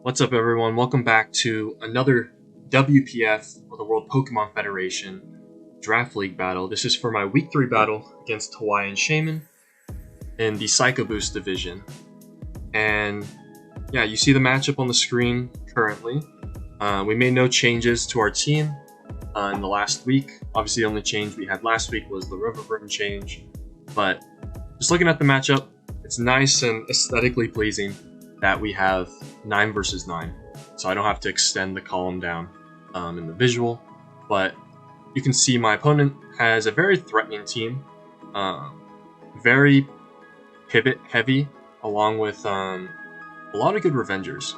What's up, everyone? Welcome back to another WPF, or the World Pokemon Federation, Draft League battle. This is for my Week 3 battle against Hawaiian Shaman in the Psycho Boost division. And yeah, you see the matchup on the screen currently. We made no changes to our team in the last week. Obviously, the only change we had last week was the Riverburn change. But just looking at the matchup, it's nice and aesthetically pleasing that we have 9 versus 9, so I don't have to extend the column down in the visual. But you can see my opponent has a very threatening team, very pivot heavy, along with a lot of good Revengers,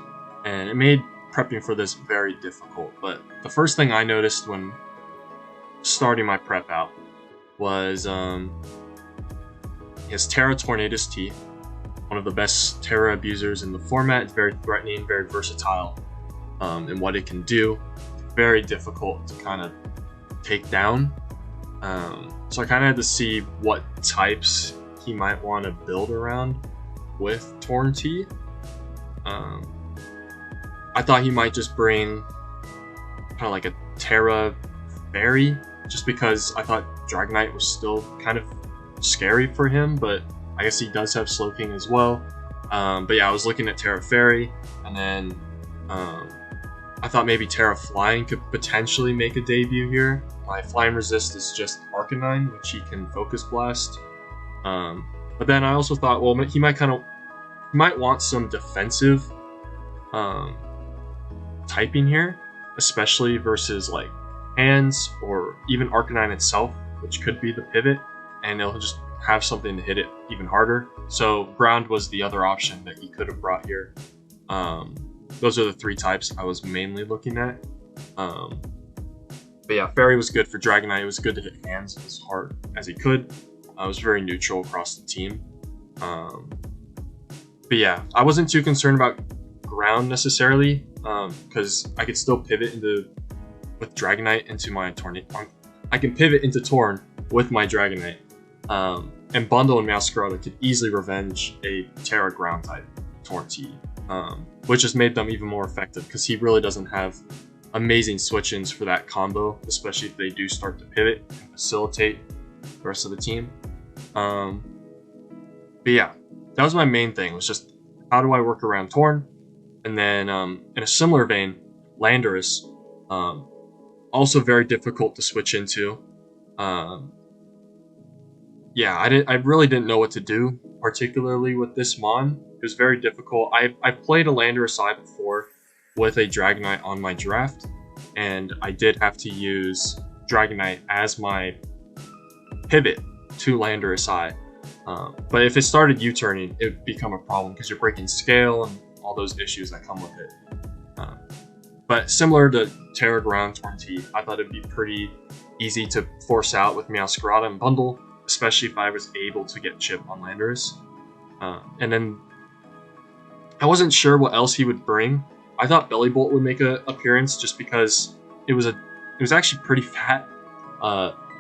and it made prepping for this very difficult. But the first thing I noticed when starting my prep out was his Terra Tornadus T. One of the best Terra abusers in the format. It's very threatening, very versatile in what it can do. Very difficult to kind of take down. So I kind of had to see what types he might want to build around with Torn T. I thought he might just bring kind of like a Terra Fairy, just because I thought Dragonite was still kind of scary for him, but I guess he does have Slowking as well. But yeah, I was looking at Terra Fairy, and then I thought maybe Terra Flying could potentially make a debut here. My Flying Resist is just Arcanine, which he can Focus Blast. But then I also thought, well, he might want some defensive typing here, especially versus like Hands or even Arcanine itself, which could be the pivot, and it'll just have something to hit it even harder. So Ground was the other option that he could have brought here. Those are the 3 types I was mainly looking at. But yeah, Fairy was good for Dragonite. It was good to hit Hands as hard as he could. It was very neutral across the team. But yeah, I wasn't too concerned about Ground necessarily, because I could still pivot with Dragonite into my Tornado. I can pivot into Torn with my Dragonite. And Bundle and Meowscarada could easily revenge a Terra Ground type Torn T, which has made them even more effective, because he really doesn't have amazing switch-ins for that combo, especially if they do start to pivot and facilitate the rest of the team. But yeah, that was my main thing, was just how do I work around Torn? And then in a similar vein, Landorus, also very difficult to switch into. Yeah, I really didn't know what to do, particularly with this Mon. It was very difficult. I played a Landorus I before with a Dragonite on my draft, and I did have to use Dragonite as my pivot to Landorus I. But if it started U-turning, it would become a problem, because you're breaking scale and all those issues that come with it. But similar to Terra Ground Torn T, I thought it'd be pretty easy to force out with Meowscarada and Bundle, especially if I was able to get Chip on Landorus. And then I wasn't sure what else he would bring. I thought Belly Bolt would make an appearance, just because it was actually pretty fat,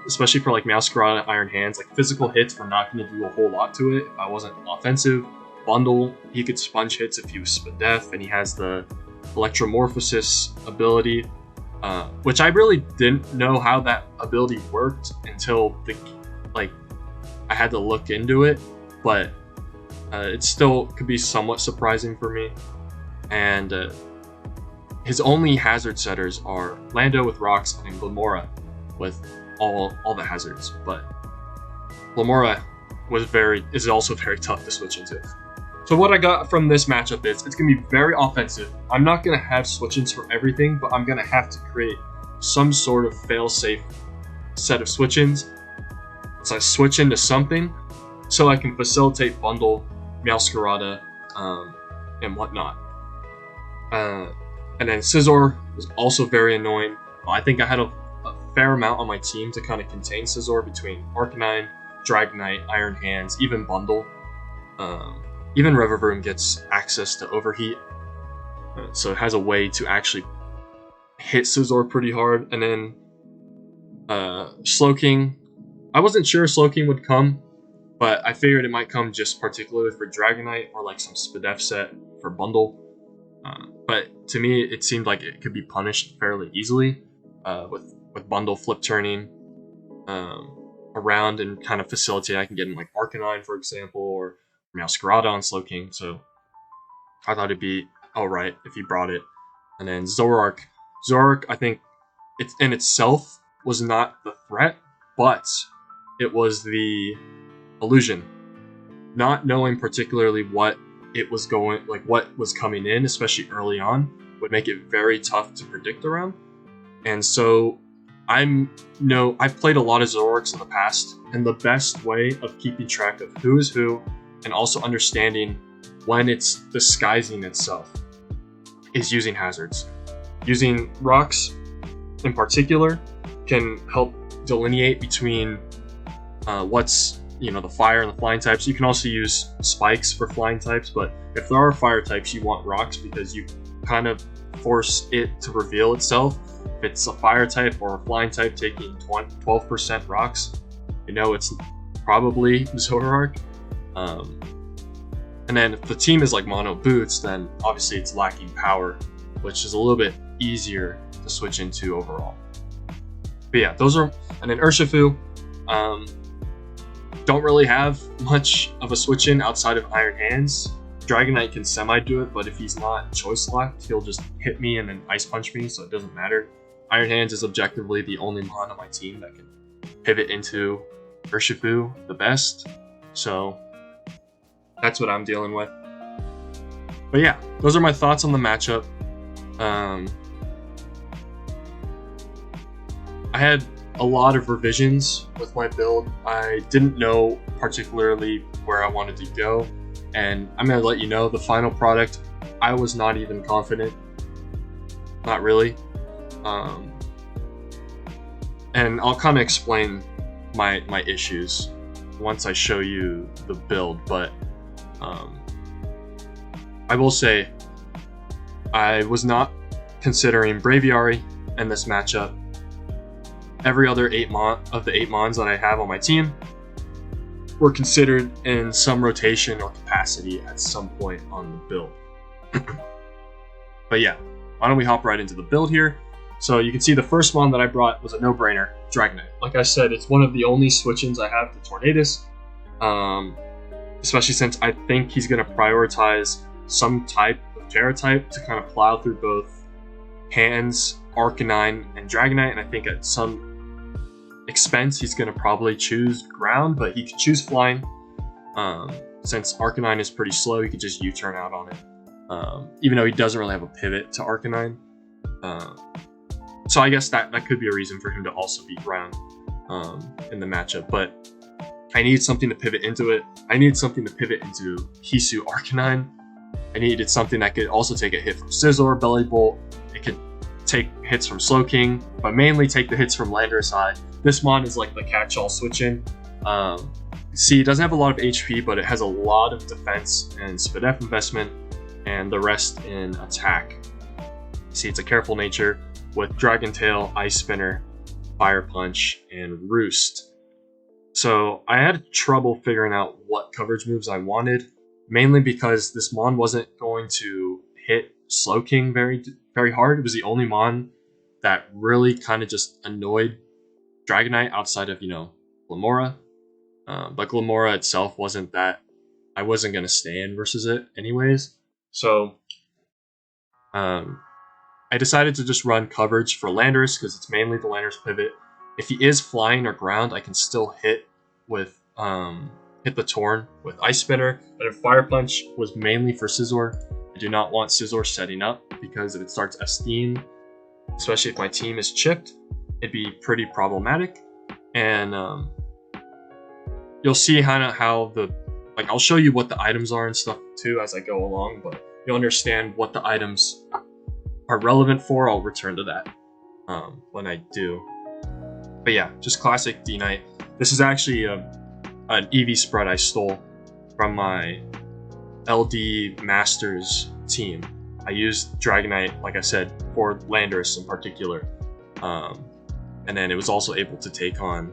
especially for like Meowscarada and Iron Hands. Like, physical hits were not going to do a whole lot to it if I wasn't offensive. Bundle, he could sponge hits if he was Spadef, and he has the Electromorphosis ability, which I really didn't know how that ability worked until I had to look into it, but it still could be somewhat surprising for me. And his only hazard setters are Lando with Rocks and Glamora with all the hazards, but Glamora is also very tough to switch into. So what I got from this matchup is it's going to be very offensive. I'm not going to have switch-ins for everything, but I'm going to have to create some sort of fail-safe set of switch-ins. So I switch into something so I can facilitate Bundle, Meowscarada, and whatnot. And then Scizor was also very annoying. I think I had a fair amount on my team to kind of contain Scizor between Arcanine, Dragonite, Iron Hands, even Bundle. Even Riverburn gets access to Overheat, so it has a way to actually hit Scizor pretty hard. And then Slowking, I wasn't sure Slowking would come, but I figured it might come just particularly for Dragonite or like some Spadef set for Bundle. But to me, it seemed like it could be punished fairly easily with bundle flip turning around and kind of facilitate. I can get in like Arcanine, for example, or Meowscarada on Slowking. So I thought it'd be alright if he brought it. And then Zoroark. Zoroark, I think, it in itself was not the threat, but it was the illusion. Not knowing particularly what it was going, like what was coming in, especially early on, would make it very tough to predict around. And so I've played a lot of Zoroarks in the past, and the best way of keeping track of who is who and also understanding when it's disguising itself is using hazards. Using rocks in particular can help delineate between what's the fire and the flying types. You can also use spikes for flying types, but if there are fire types, you want rocks because you kind of force it to reveal itself. If it's a fire type or a flying type taking 12% rocks, it's probably Zoroark. And then if the team is like mono boots, then obviously it's lacking power, which is a little bit easier to switch into overall. But yeah, those are, and then Urshifu, don't really have much of a switch in outside of Iron Hands. Dragonite can semi-do it, but if he's not choice locked, he'll just hit me and then Ice Punch me, so it doesn't matter. Iron Hands is objectively the only mon on my team that can pivot into Urshifu the best, so that's what I'm dealing with. But yeah, those are my thoughts on the matchup. I had a lot of revisions with my build. I didn't know particularly where I wanted to go, and I'm going to let you know the final product, I was not even confident. Not really. And I'll kind of explain my issues once I show you the build, but I will say I was not considering Braviary in this matchup. Every other 8 of the 8 mons that I have on my team were considered in some rotation or capacity at some point on the build. But yeah, why don't we hop right into the build here. So you can see the first mon that I brought was a no-brainer, Dragonite. Like I said, it's one of the only switch-ins I have to Tornadus, especially since I think he's going to prioritize some type of Terra type to kind of plow through both Hands, Arcanine, and Dragonite, and I think at some expense he's going to probably choose Ground, but he could choose Flying. Since Arcanine is pretty slow, he could just U-turn out on it, even though he doesn't really have a pivot to Arcanine. So I guess that could be a reason for him to also be Ground in the matchup, but I needed something to pivot into it. I needed something to pivot into Hisu Arcanine. I needed something that could also take a hit from Scizor, Belly Bolt. It could take hits from Slowking, but mainly take the hits from Landorus Eye. This mon is like the catch-all switch-in. See, it doesn't have a lot of HP, but it has a lot of defense and Spadef investment, and the rest in attack. See, it's a careful nature with Dragon Tail, Ice Spinner, Fire Punch, and Roost. So I had trouble figuring out what coverage moves I wanted, mainly because this mon wasn't going to hit Slowking very, very hard. It was the only mon that really kind of just annoyed Dragonite outside of, Glimmora. But Glimmora itself wasn't that, I wasn't going to stand versus it anyways. So I decided to just run coverage for Landorus because it's mainly the Landorus pivot. If he is flying or ground, I can still hit with hit the Torn with Ice Spinner. But if Fire Punch was mainly for Scizor, I do not want Scizor setting up because if it starts SDing, especially if my team is chipped, it'd be pretty problematic. And you'll see kind of how I'll show you what the items are and stuff too as I go along, but you'll understand what the items are relevant for. I'll return to that when I do. But yeah, just classic D-Knight. This is actually an EV spread I stole from my LD Masters team. I used Dragonite, like I said, for Landorus in particular. And then it was also able to take on,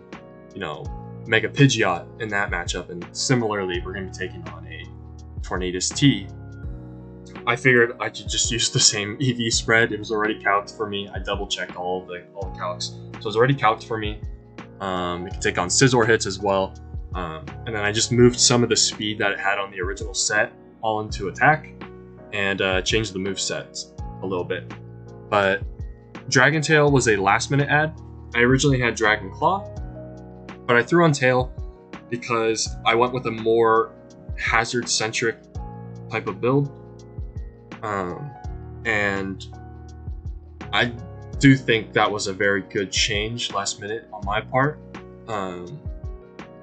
Mega Pidgeot in that matchup. And similarly, we're going to be taking on a Tornadus T. I figured I could just use the same EV spread. It was already calced for me. I double checked all the calcs, so it was already calced for me. It can take on Scizor hits as well, and then I just moved some of the speed that it had on the original set all into attack, and changed the move sets a little bit. But Dragon Tail was a last minute add. I originally had Dragon Claw, but I threw on Tail because I went with a more hazard centric type of build. And I do think that was a very good change last minute on my part.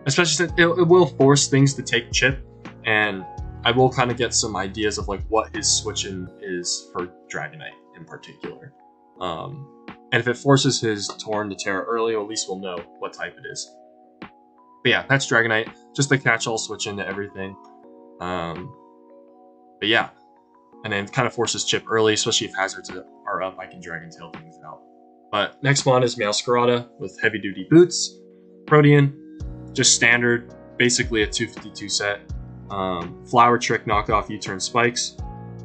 Especially since it will force things to take Chip, and I will kind of get some ideas of like what his switching is for Dragonite in particular. And if it forces his Torn to Terra early, at least we'll know what type it is. But yeah, that's Dragonite. Just the catch-all switch into everything. But yeah. And then kind of forces Chip early, especially if hazards are up, I can Dragon Tail things out. But next mon is Meowscarada with heavy duty boots. Protean, just standard, basically a 252 set. Flower Trick knockoff U-turn spikes.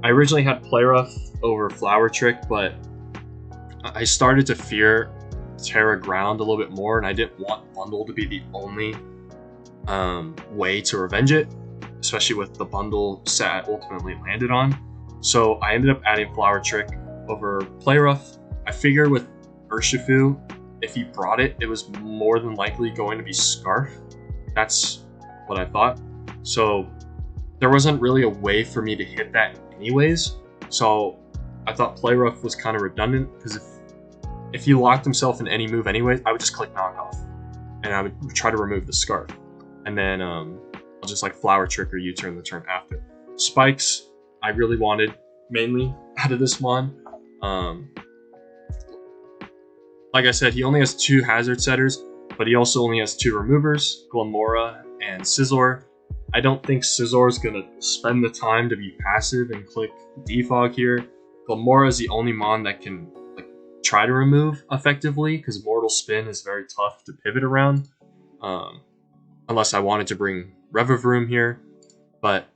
I originally had Play Rough over Flower Trick, but I started to fear Terra Ground a little bit more, and I didn't want Bundle to be the only way to revenge it, especially with the Bundle set I ultimately landed on. So I ended up adding Flower Trick over Play Rough. I figured with Urshifu, if he brought it, it was more than likely going to be Scarf. That's what I thought. So there wasn't really a way for me to hit that anyways. So I thought Play Rough was kind of redundant, because if he locked himself in any move anyways, I would just click Knockoff, and I would try to remove the Scarf. And then I'll just like Flower Trick or U-turn the turn after. Spikes, I really wanted mainly out of this mon. Like I said, he only has 2 hazard setters, but he also only has 2 removers, Glamora and Scizor. I don't think Scizor is going to spend the time to be passive and click Defog here. Glamora is the only mon that can like try to remove effectively, because Mortal Spin is very tough to pivot around. Unless I wanted to bring Revavroom here. But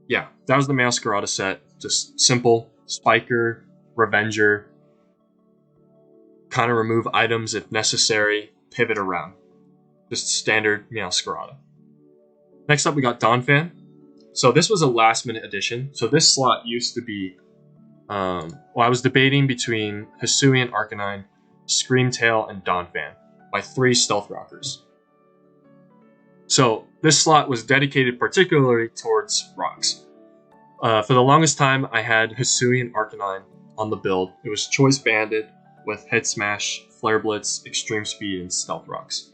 yeah, that was the Meowscarada set. Just simple, Spiker, Revenger, kind of remove items if necessary, pivot around. Just standard Meowscarada. Next up, we got Donphan. So this was a last minute addition. So this slot used to be, I was debating between Hisuian Arcanine, Screamtail, and Donphan by 3 Stealth Rockers. So this slot was dedicated particularly towards rocks. For the longest time, I had Hisuian Arcanine on the build. It was choice banded with Head Smash, Flare Blitz, Extreme Speed, and Stealth Rocks.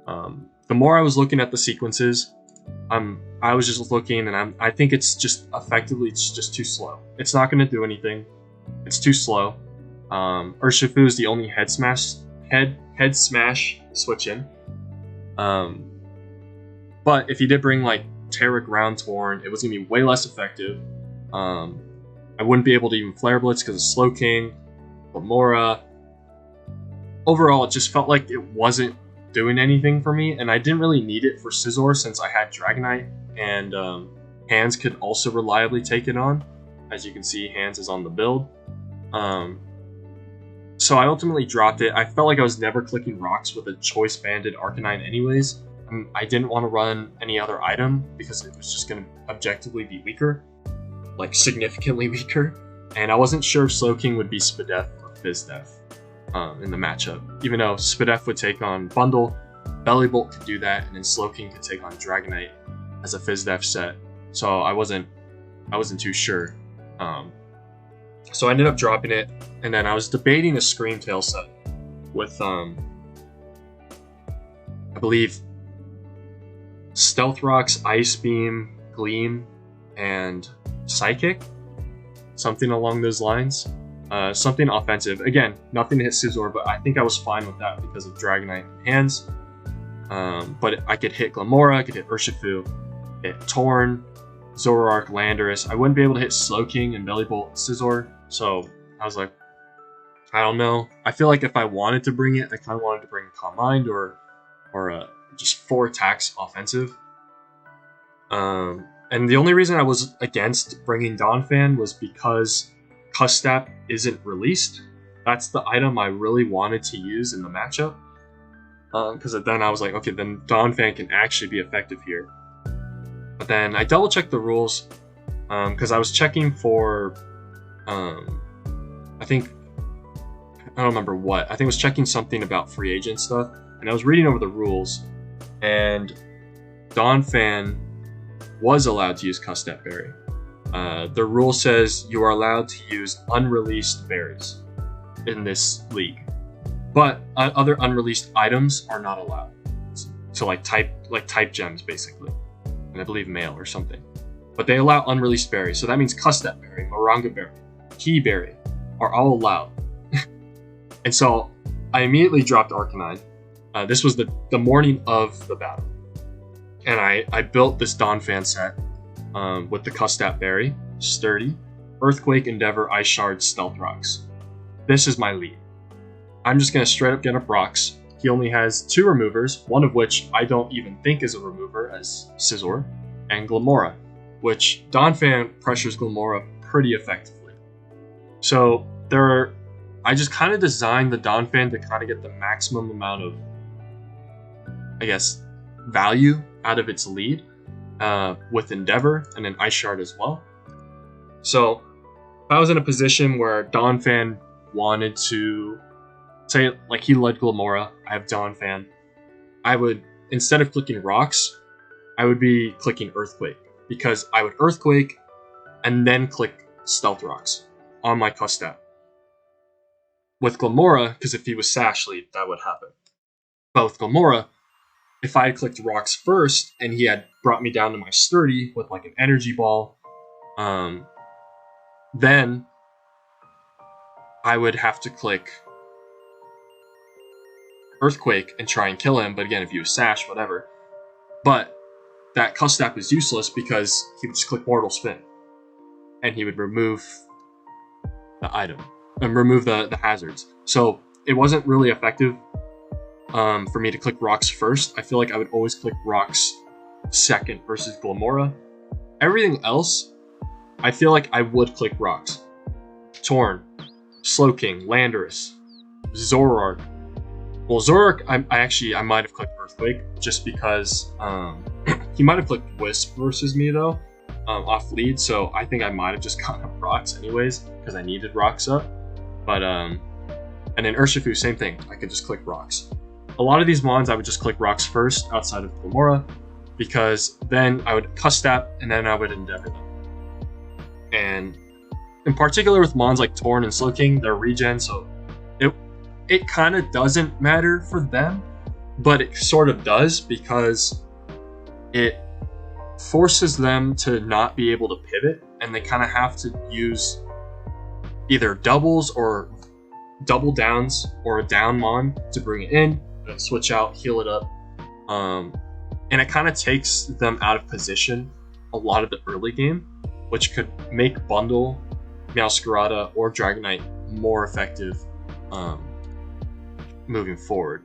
The more I was looking at the sequences, I was just looking, and I think it's just effectively it's just too slow. It's not going to do anything. It's too slow. Urshifu is the only Head Smash switch in. But if you did bring like Terra Ground Torn, it was going to be way less effective. I wouldn't be able to even Flare Blitz because of Slow King, Glamora. Overall, it just felt like it wasn't doing anything for me, and I didn't really need it for Scizor since I had Dragonite, and Hands could also reliably take it on. As you can see, Hands is on the build. So I ultimately dropped it. I felt like I was never clicking rocks with a choice banded Arcanine anyways. I didn't want to run any other item because it was just going to objectively be weaker, like significantly weaker. And I wasn't sure if Slowking would be Spadef or Fizdef in the matchup. Even though Spadef would take on Bundle, Bellibolt could do that, and then Slowking could take on Dragonite as a Fizdef set. So I wasn't too sure. So I ended up dropping it, and then I was debating a Screamtail set with I believe Stealth Rocks, Ice Beam, Gleam, and Psychic. Something along those lines. Something offensive. Again, nothing to hit Scizor, but I think I was fine with that because of Dragonite and Hands. But I could hit Glamora, I could hit Urshifu, hit Torn, Zoroark, Landorus. I wouldn't be able to hit Slowking and Bellibolt and Scizor, so I was like, I don't know. I feel like if I wanted to bring it, I kind of wanted to bring Calm Mind or just 4 attacks offensive. And And the only reason I was against bringing Donphan was because Custap isn't released. That's the item I really wanted to use in the matchup. Because then I was like, okay, then Donphan can actually be effective here. But then I double checked the rules because I was checking for, I think, I don't remember what. I think I was checking something about free agent stuff, and I was reading over the rules, and Donphan was allowed to use Custap Berry. The rule says you are allowed to use unreleased berries in this league, but other unreleased items are not allowed. So like type gems basically, and I believe mail or something. But they allow unreleased berries, so that means Custap Berry, Moringa Berry, Key Berry are all allowed. And so I immediately dropped Arcanine. This was the morning of the battle, and I built this Donphan set with the Custap Berry, Sturdy, Earthquake, Endeavor, Ice Shard, Stealth Rocks. This is my lead. I'm just going to straight up get up Rocks. He only has 2 removers, one of which I don't even think is a remover, as Scizor, and Glimmora, which Donphan pressures Glimmora pretty effectively. So I just kind of designed the Donphan to kind of get the maximum amount of, I guess, value out of its lead with Endeavor and an Ice Shard as well. So if I was in a position where Donphan wanted to, say, like he led Glimmora, I have Donphan, I would, instead of clicking Rocks, I would be clicking Earthquake, because I would Earthquake and then click Stealth Rocks on my Custap. With Glimmora, because if he was Sash Lead, that would happen. But with Glimmora, if I had clicked Rocks first and he had brought me down to my Sturdy with like an Energy Ball, then I would have to click Earthquake and try and kill him. But again, if he was Sash, whatever. But that Custap was useless because he would just click Mortal Spin and he would remove the item and remove the hazards. So it wasn't really effective for me to click Rocks first. I feel like I would always click Rocks second versus Glimmora. Everything else, I feel like I would click Rocks. Torn, Slowking, Landorus, Zoroark. Well, Zoroark, I might have clicked Earthquake just because he might have clicked Wisp versus me though, off lead. So I think I might have just gotten up Rocks anyways because I needed Rocks up. But and then Urshifu, same thing. I could just click Rocks. A lot of these mons I would just click Rocks first outside of Glimmora, because then I would Custap and then I would Endeavor them. And in particular with mons like Torn and Slowking, they're regen, so it kind of doesn't matter for them, but it sort of does because it forces them to not be able to pivot, and they kind of have to use either doubles or double downs or a down mon to bring it in, then switch out, heal it up, and it kind of takes them out of position a lot of the early game, which could make Bundle, Meowscarada, or Dragonite more effective moving forward.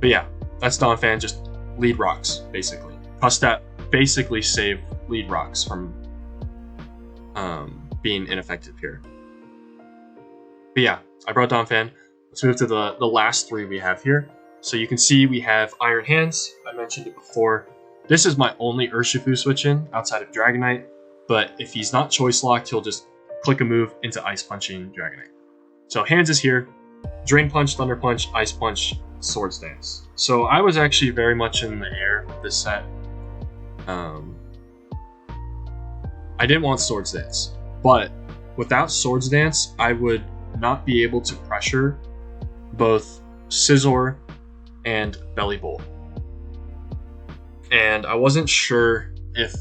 But yeah, that's Donphan, just lead Rocks, basically. Custap basically saved lead Rocks from being ineffective here. But yeah, I brought Donphan. Let's move to the last 3 we have here. So you can see we have Iron Hands. I mentioned it before. This is my only Urshifu switch in outside of Dragonite, but if he's not choice locked, he'll just click a move into Ice Punching Dragonite. So Hands is here. Drain Punch, Thunder Punch, Ice Punch, Swords Dance. So I was actually very much in the air with this set. I didn't want Swords Dance, but without Swords Dance, I would not be able to pressure both Scizor and Bellibolt. And I wasn't sure if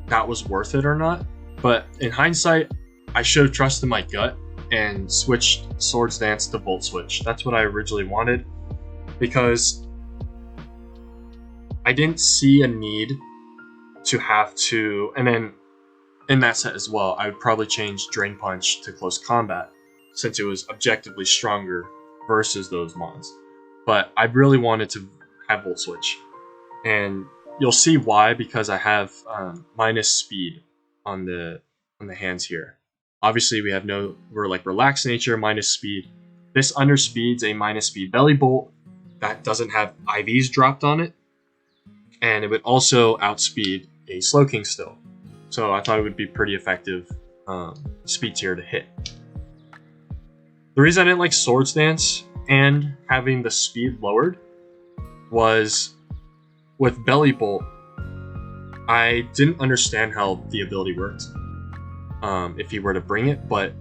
that was worth it or not, but in hindsight, I should have trusted my gut and switched Swords Dance to Volt Switch. That's what I originally wanted, because I didn't see a need to have to, and then in that set as well, I would probably change Drain Punch to Close Combat, since it was objectively stronger versus those mons. But I really wanted to have Volt Switch. And you'll see why, because I have minus speed on the hands here. Obviously, we're like relaxed nature, minus speed. This underspeeds a minus speed belly bolt that doesn't have IVs dropped on it, and it would also outspeed a Slowking still. So I thought it would be pretty effective speed tier to hit. The reason I didn't like Swords Dance and having the speed lowered was with Belly Bolt, I didn't understand how the ability worked if you were to bring it, but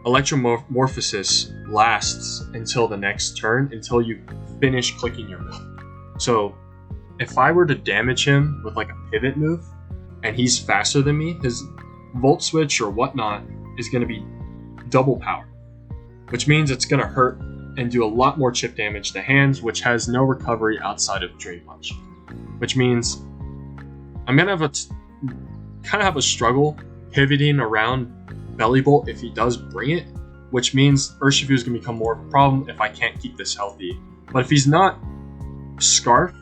Electromorphosis lasts until the next turn, until you finish clicking your move. So if I were to damage him with like a pivot move, and he's faster than me, his Volt Switch or whatnot is going to be double power, which means it's going to hurt and do a lot more chip damage to hands, which has no recovery outside of Drain Punch. Which means I'm going to have a struggle pivoting around Belly Bolt if he does bring it, which means Urshifu is going to become more of a problem if I can't keep this healthy. But if he's not Scarf,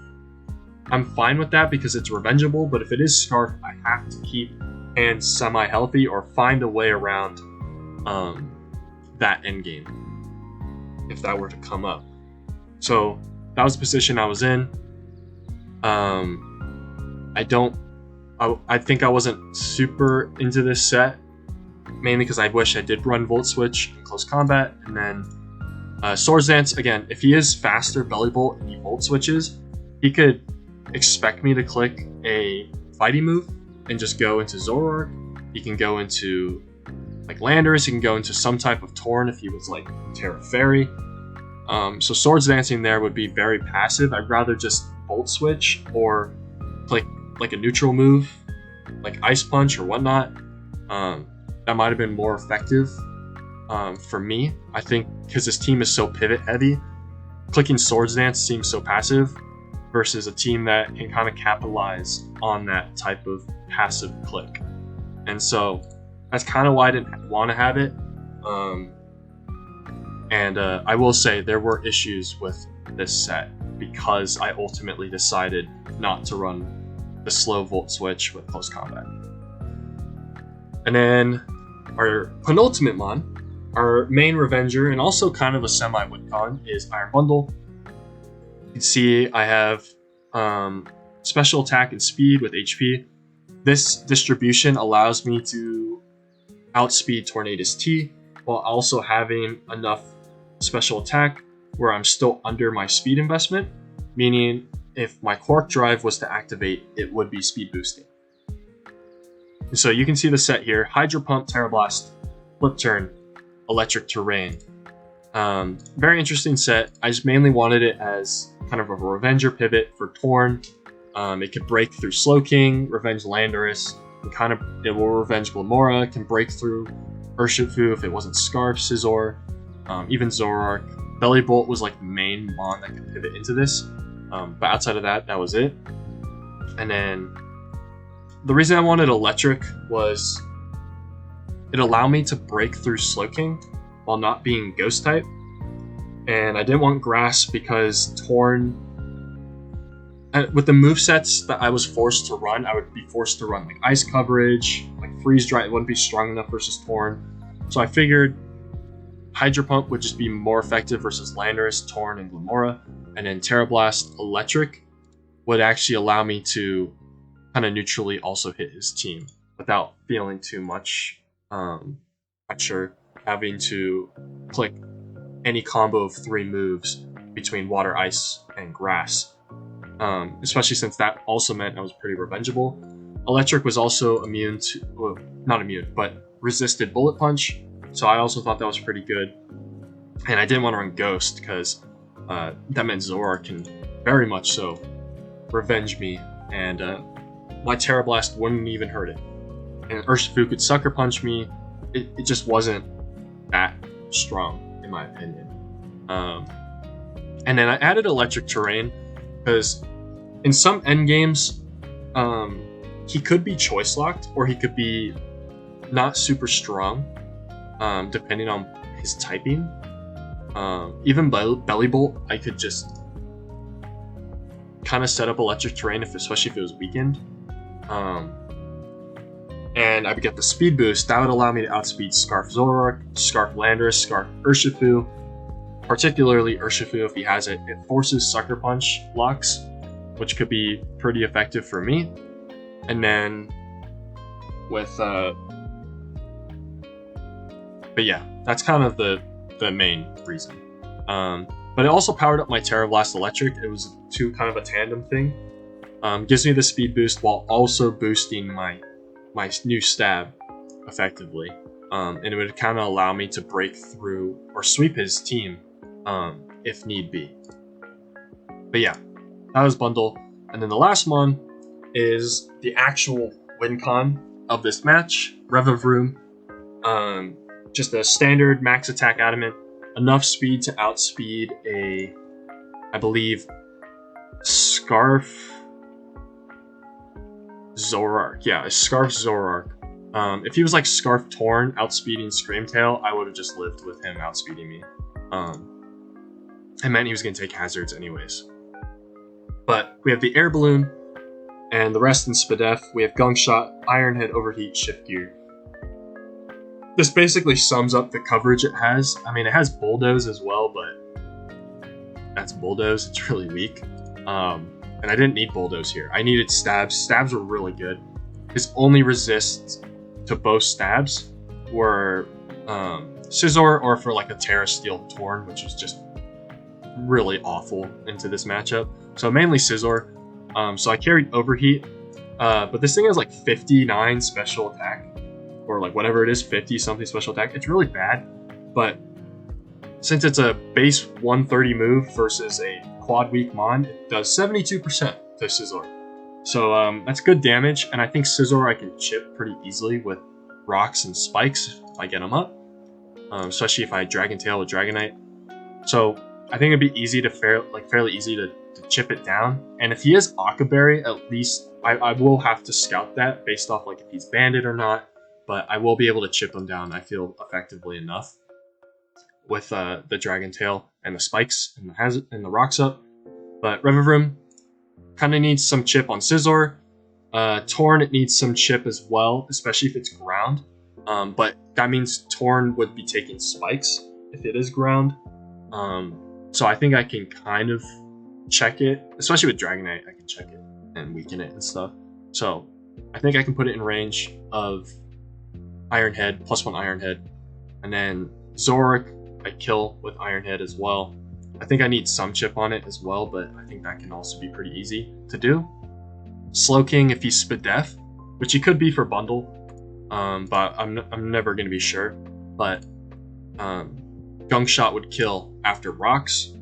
I'm fine with that because it's revengeable, but if it is Scarf, I have to keep hands semi-healthy or find a way around that endgame if that were to come up. So that was the position I was in. I think I wasn't super into this set, mainly because I wish I did run Volt Switch in close combat. And then Swords Dance, again, if he is faster Belly Bolt and he Volt Switches, he could expect me to click a fighting move and just go into Zoroark. He can go into like Landorus, he can go into some type of Torn if he was like Terra Fairy. So Swords Dancing there would be very passive. I'd rather just Volt Switch or click like a neutral move like Ice Punch or whatnot. That might have been more effective for me. I think because this team is so pivot heavy, clicking Swords Dance seems so passive versus a team that can kind of capitalize on that type of passive click. And so that's kind of why I didn't want to have it. I will say there were issues with this set because I ultimately decided not to run the slow Volt Switch with close combat. And then our penultimate mon, our main Revenger, and also kind of a semi-Woodcon, is Iron Bundle. You can see I have special attack and speed with HP. This distribution allows me to outspeed Tornadus T while also having enough special attack where I'm still under my speed investment, meaning if my Quark Drive was to activate, it would be speed boosting. And so you can see the set here: Hydro Pump, Terra Blast, Flip Turn, Electric Terrain. Very interesting set. I just mainly wanted it as kind of a Revenger pivot for Torn. It could break through Slowking, revenge Landorus, and it will revenge Glamora, can break through Urshifu if it wasn't Scarf, Scizor, even Zoroark. Belly Bolt was like the main mon that could pivot into this, but outside of that, that was it. And then the reason I wanted Electric was it allowed me to break through Slowking while not being Ghost type, and I didn't want Grass because Torn. With the movesets that I was forced to run, I would be forced to run like Ice Coverage, like Freeze Dry. It wouldn't be strong enough versus Torn. So I figured Hydro Pump would just be more effective versus Landorus, Torn, and Glamora. And then Terra Blast Electric would actually allow me to kind of neutrally also hit his team without feeling too much pressure having to click any combo of 3 moves between Water, Ice, and Grass. Especially since that also meant I was pretty revengeable. Electric was also immune to, well, not immune, but resisted Bullet Punch, so I also thought that was pretty good. And I didn't want to run Ghost because that meant Zoroark can very much so revenge me, and my Terra Blast wouldn't even hurt it. And Urshifu could Sucker Punch me. It just wasn't that strong, in my opinion. And then I added Electric Terrain because in some endgames, he could be choice locked or he could be not super strong, depending on his typing. Even Belly Bolt, I could just kind of set up electric terrain, especially if it was weakened. And I would get the speed boost. That would allow me to outspeed Scarf Zoroark, Scarf Landorus, Scarf Urshifu. Particularly Urshifu, if he has it, it forces Sucker Punch blocks, which could be pretty effective for me. And then with but yeah, that's kind of the main reason. But it also powered up my Terra Blast Electric. It was kind of a tandem thing. Gives me the speed boost while also boosting my new stab effectively. And it would kind of allow me to break through or sweep his team if need be. But yeah, that was Bundle. And then the last one is the actual win con of this match, Revavroom. Just a standard max attack adamant, enough speed to outspeed I believe, Scarf Zoroark. Yeah, a Scarf Zoroark. If he was like Scarf Torn outspeeding Screamtail, I would have just lived with him outspeeding me. It meant he was going to take hazards anyways. But we have the Air Balloon, and the rest in Spadef. We have Gunk Shot, Iron Head, Overheat, Shift Gear. This basically sums up the coverage it has. I mean, it has Bulldoze as well, but that's Bulldoze. It's really weak. And I didn't need Bulldoze here. I needed Stabs. Stabs were really good. His only resists to both Stabs were Scizor or for like a Terra Steel Torn, which is just really awful into this matchup. So mainly Scizor. So I carried Overheat, but this thing has like 59 special attack, or like whatever it is, 50 something special attack. It's really bad, but since it's a base 130 move versus a quad weak Mon, it does 72% to Scizor. So that's good damage, and I think Scizor I can chip pretty easily with rocks and spikes if I get them up, especially if I Dragon Tail with Dragonite. So I think it'd be easy to fairly easy to chip it down. And if he is Akaberry, at least I will have to scout that based off like if he's banded or not, but I will be able to chip him down, I feel, effectively enough with the Dragon Tail and the spikes and the rocks up. But Revavroom kind of needs some chip on Scizor. Torn, it needs some chip as well, especially if it's ground. But that means Torn would be taking spikes if it is ground. So I think I can kind of check it, especially with Dragonite, I can check it and weaken it and stuff. So I think I can put it in range of Iron Head, +1 Iron Head. And then Zoroark, I kill with Iron Head as well. I think I need some chip on it as well, but I think that can also be pretty easy to do. Slowking if he's Spadef, which he could be for Bundle, but I'm never going to be sure. But Gunk Shot would kill after rocks,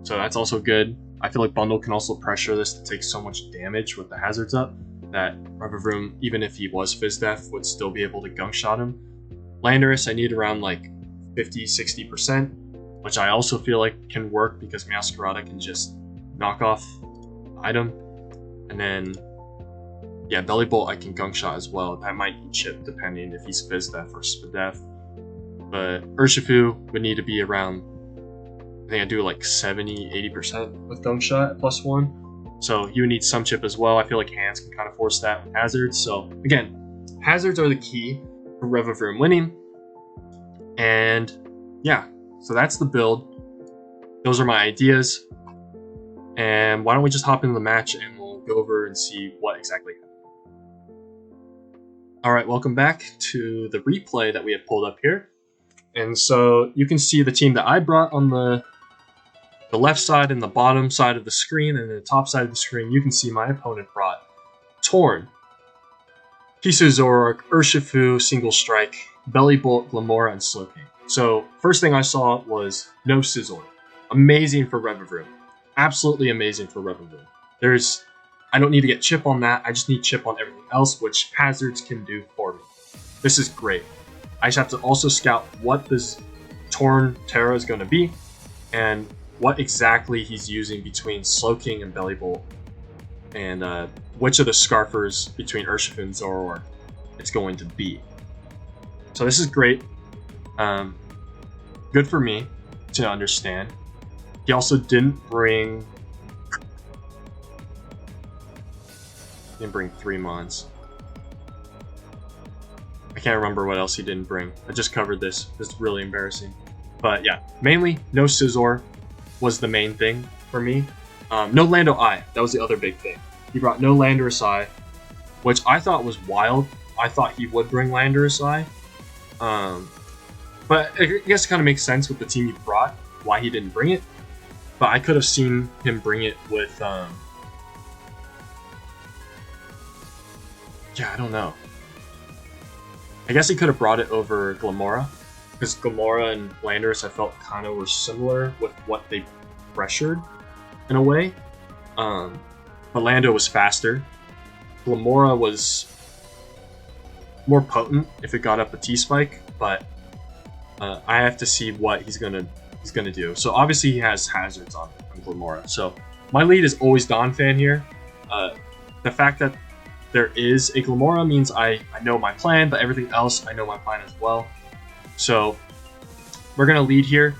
so that's also good. I feel like Bundle can also pressure this to take so much damage with the hazards up that Revavroom, even if he was Fizdef, would still be able to Gunk Shot him. Landorus, I need around like 50-60%, which I also feel like can work because Meowscarada can just knock off the item. And then, yeah, Belly Bolt I can Gunk Shot as well. That might be chipped depending if he's Fizdef or Spadef. But Urshifu would need to be around, I think I do like 70-80% with Gunk Shot +1. So you would need some chip as well. I feel like hands can kind of force that with hazards. So again, hazards are the key for Revavroom winning. And yeah, so that's the build. Those are my ideas. And why don't we just hop into the match and we'll go over and see what exactly happened. Alright, welcome back to the replay that we have pulled up here. And so you can see the team that I brought on the left side and the bottom side of the screen, and the top side of the screen you can see my opponent brought Torn, Kisu Zoroark, Urshifu, Single Strike, Belly Bolt, Glamora, and Slowking. So first thing I saw was no Scizor. Amazing for Revavroom. Absolutely amazing for Revavroom. I don't need to get chip on that, I just need chip on everything else, which hazards can do for me. This is great. I just have to also scout what this Torn Terra is going to be, and what exactly he's using between Slowking and Belly Bolt, and which of the Scarfers between Urshifu and Zoroark it's going to be. So this is great. Good for me to understand. He also didn't bring He didn't bring 3 Mons. I can't remember what else he didn't bring. I just covered this. It's really embarrassing. But yeah, mainly no Scizor was the main thing for me. No Lando I. That was the other big thing. He brought no Landorus I, which I thought was wild. I thought he would bring Landorus I. But I guess it kind of makes sense with the team he brought, why he didn't bring it. But I could have seen him bring it with... yeah, I don't know. I guess he could have brought it over Glamora, because Glamora and Landorus I felt kind of were similar with what they pressured, in a way. But Lando was faster. Glamora was more potent if it got up a T-Spike, but I have to see what he's gonna do. So obviously he has hazards on Glamora. So my lead is always Donphan here. The fact that there is a Glamora means I know my plan, but everything else I know my plan as well. So we're gonna lead here,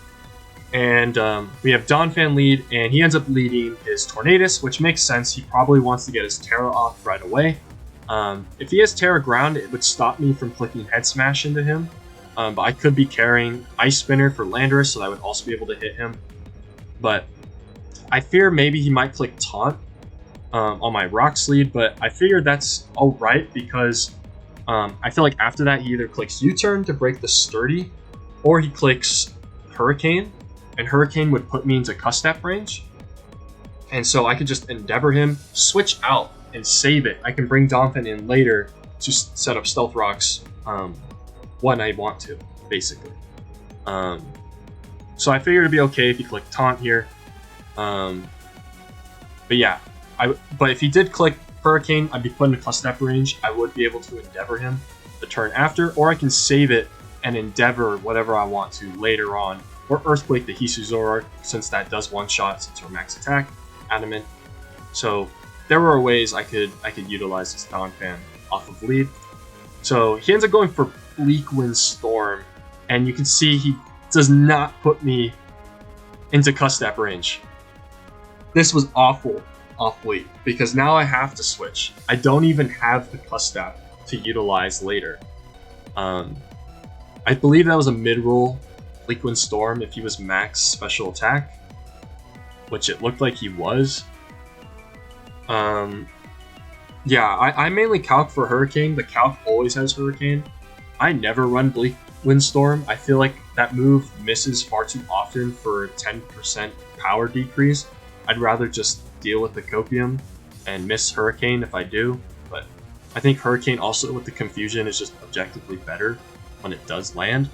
and we have Donphan lead, and he ends up leading his Tornadus, which makes sense. He probably wants to get his Terra off right away. If he has Terra Ground, it would stop me from clicking Head Smash into him, but I could be carrying Ice Spinner for Landorus, so that I would also be able to hit him. But I fear maybe he might click Taunt on my Rocks lead, but I figured that's alright because I feel like after that he either clicks U-Turn to break the Sturdy, or he clicks Hurricane, and Hurricane would put me into Cuss-Step range. And so I could just Endeavor him, switch out, and save it. I can bring Donphan in later to set up Stealth Rocks when I want to, basically. So I figured it'd be okay if he clicked Taunt here. But yeah, but if he did click Hurricane, I'd be put in a Cuss-Step range. I would be able to Endeavor him the turn after, or I can save it and Endeavor whatever I want to later on, or Earthquake the Hisu Zoroark, since that does one-shot since we're max attack, Adamant. So there were ways I could utilize this Donphan off of lead. So he ends up going for Bleak Wind Storm, and you can see he does not put me into Cuss-Step range. This was awful off lead, because now I have to switch. I don't even have the Cuss-Step to utilize later. I believe that was a mid-roll Bleak Wind Storm if he was max special attack, which it looked like he was. Yeah, I mainly calc for Hurricane, but calc always has Hurricane. I never run Bleak Wind Storm. I feel like that move misses far too often for 10% power decrease. I'd rather just deal with the Copium and miss Hurricane if I do, but I think Hurricane also with the confusion is just objectively better when it does land.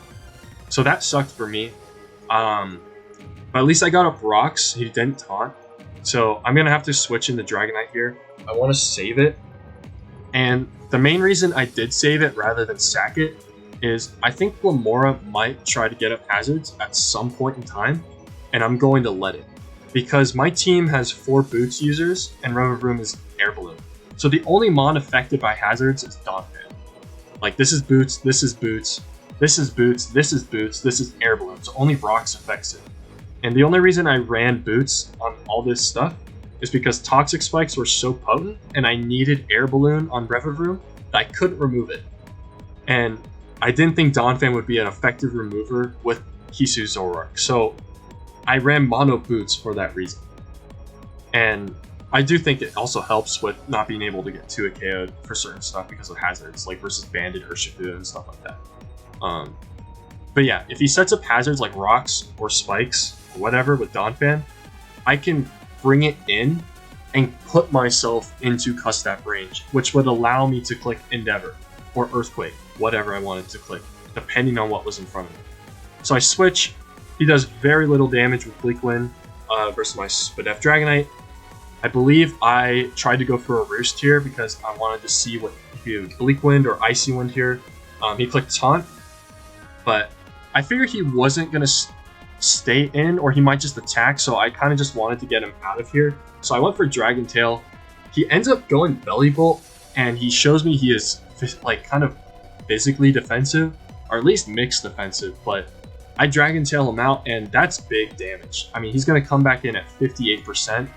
So that sucked for me. But at least I got up Rocks. He didn't taunt. So I'm going to have to switch into Dragonite here. I want to save it. And the main reason I did save it rather than sack it is I think Glamora might try to get up hazards at some point in time, and I'm going to let it. Because my team has 4 Boots users, and Revavroom is Air Balloon. So the only Mon affected by hazards is Donphan. Like, this is Boots, this is Boots, this is Boots, this is Boots, this is Air Balloon. So only Rocks affects it. And the only reason I ran Boots on all this stuff is because Toxic Spikes were so potent, and I needed Air Balloon on Revavroom that I couldn't remove it. And I didn't think Donphan would be an effective remover with Hisu Zoroark. So I ran Mono Boots for that reason. And I do think it also helps with not being able to get 2 KO'd for certain stuff because of hazards, like versus Banded or Urshifu and stuff like that. But yeah, if he sets up hazards like Rocks or Spikes or whatever with Donphan, I can bring it in and put myself into Cuss-Step range, which would allow me to click Endeavor or Earthquake, whatever I wanted to click, depending on what was in front of me. So I switch. He does very little damage with Bleak Wind versus my Spadef Dragonite. I believe I tried to go for a Roost here because I wanted to see what he would Bleak Wind or Icy Wind here. He clicked Taunt, but I figured he wasn't going to stay in, or he might just attack, so I kind of just wanted to get him out of here. So I went for Dragon Tail. He ends up going Belly Bolt, and he shows me he is like kind of physically defensive, or at least mixed defensive, but I Dragon Tail him out, and that's big damage. I mean, he's going to come back in at 58%.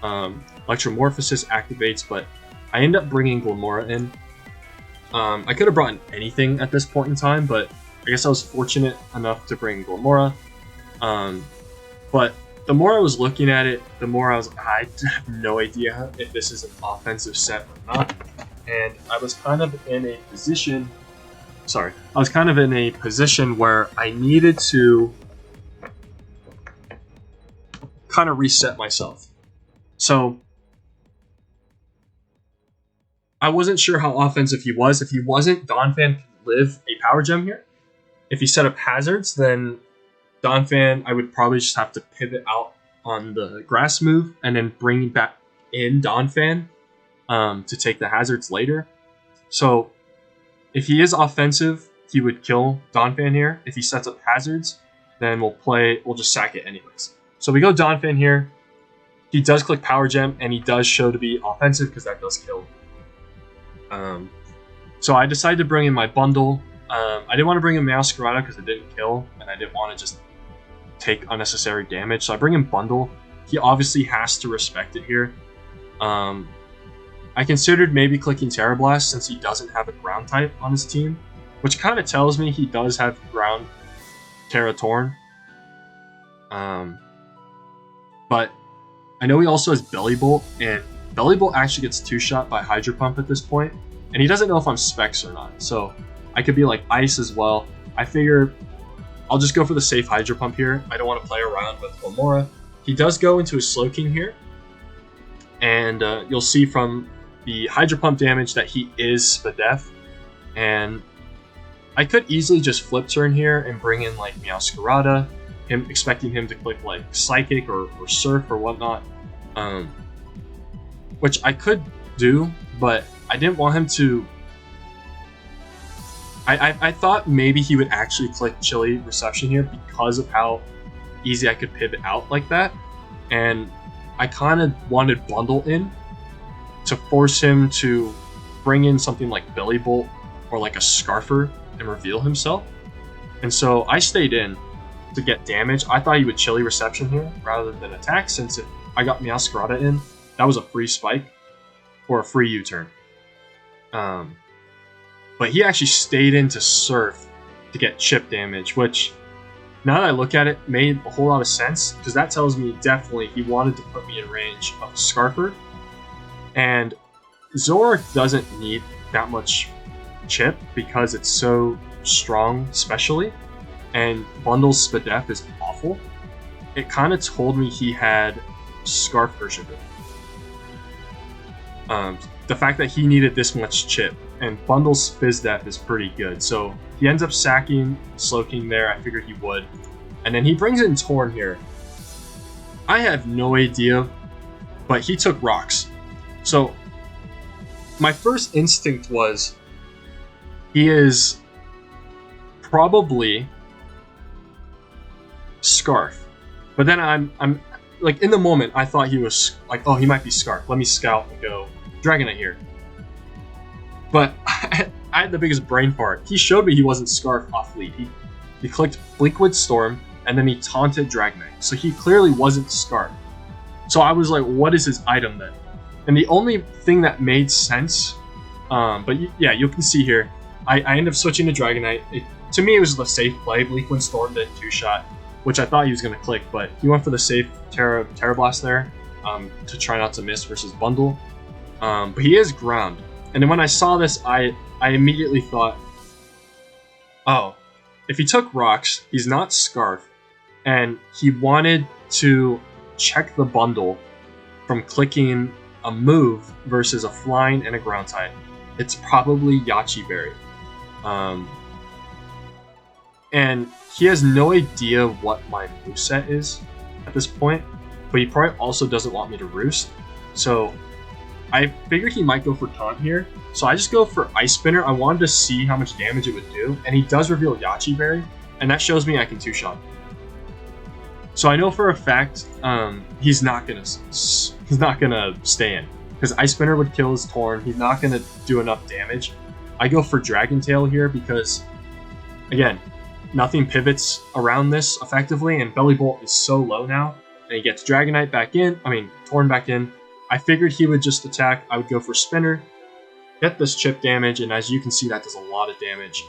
Electromorphosis activates, but I end up bringing Glamora in. I could have brought in anything at this point in time, but I guess I was fortunate enough to bring Glamora. But the more I was looking at it, the more I was like, I have no idea if this is an offensive set or not. And I was kind of in a position... Sorry. I was kind of in a position where I needed to kind of reset myself. So I wasn't sure how offensive he was. If he wasn't, Donphan could live a power gem here. If he set up hazards, then Donphan, I would probably just have to pivot out on the grass move and then bring back in Donphan to take the hazards later. So if he is offensive, he would kill Donphan here. If he sets up hazards, then we'll just sack it anyways. So we go Donphan here. He does click power gem, and he does show to be offensive because that does kill. So I decided to bring in my bundle. I didn't want to bring in Masquerada because it didn't kill, and I didn't want to just take unnecessary damage. So I bring in bundle. He obviously has to respect it here. I considered maybe clicking Terra Blast since he doesn't have a ground type on his team, which kind of tells me he does have ground Terra Torn. But I know he also has Belly Bolt, and Belly Bolt actually gets 2-shot by Hydro Pump at this point, and he doesn't know if I'm Specs or not, so I could be like Ice as well. I figure I'll just go for the safe Hydro Pump here. I don't want to play around with Glamora. He does go into a Slowking here, and you'll see from the Hydro Pump damage that he is Spadef, and I could easily just flip turn here and bring in like Meowscarada, expecting him to click like Psychic or Surf or whatnot, which I could do, but I didn't want him to... I thought maybe he would actually click Chilly Reception here because of how easy I could pivot out like that, and I kind of wanted Bundle in to force him to bring in something like Belly Bolt or like a Scarfer and reveal himself. And so I stayed in to get damage. I thought he would Chilly Reception here rather than attack, since if I got Meowscarada in, that was a free spike or a free U-turn. But he actually stayed in to Surf to get chip damage, which now that I look at it made a whole lot of sense, because that tells me definitely he wanted to put me in range of Scarfer. And Zoroark doesn't need that much chip because it's so strong specially, and Bundle's Spadef is awful. It kind of told me he had Scarf version of it. The fact that he needed this much chip, and Bundle's Fizdef is pretty good, so he ends up sacking Slowking there. I figured he would, and then he brings in Torn here. I have no idea, but he took Rocks. So my first instinct was he is probably Scarf, but then I'm like, in the moment I thought he was like, oh, he might be Scarf. Let me scout and go Dragonite here. But I had the biggest brain fart. He showed me he wasn't Scarf off lead. He clicked Bleakwood Storm and then he taunted Dragonite, so he clearly wasn't Scarf. So I was like, what is his item then? And the only thing that made sense, but yeah, you can see here, I ended up switching to Dragonite. To me, it was the safe play. Bleakwind Storm did 2-shot, which I thought he was going to click, but he went for the safe Terra Blast there to try not to miss versus Bundle. But he is ground. And then when I saw this, I immediately thought, oh, if he took Rocks, he's not Scarf, and he wanted to check the Bundle from clicking a move versus a flying and a ground type, it's probably Yachi Berry. And he has no idea what my moveset is at this point, but he probably also doesn't want me to roost. So I figured he might go for Taunt here, so I just go for Ice Spinner. I wanted to see how much damage it would do, and he does reveal Yachi Berry, and that shows me I can 2-shot. So I know for a fact he's not gonna stay in, because Ice Spinner would kill his Torn. He's not gonna do enough damage. I go for Dragon Tail here because, again, nothing pivots around this effectively, and Belly Bolt is so low now, and he gets Dragonite back in. I mean, Torn back in. I figured he would just attack. I would go for Spinner, get this chip damage, and as you can see, that does a lot of damage.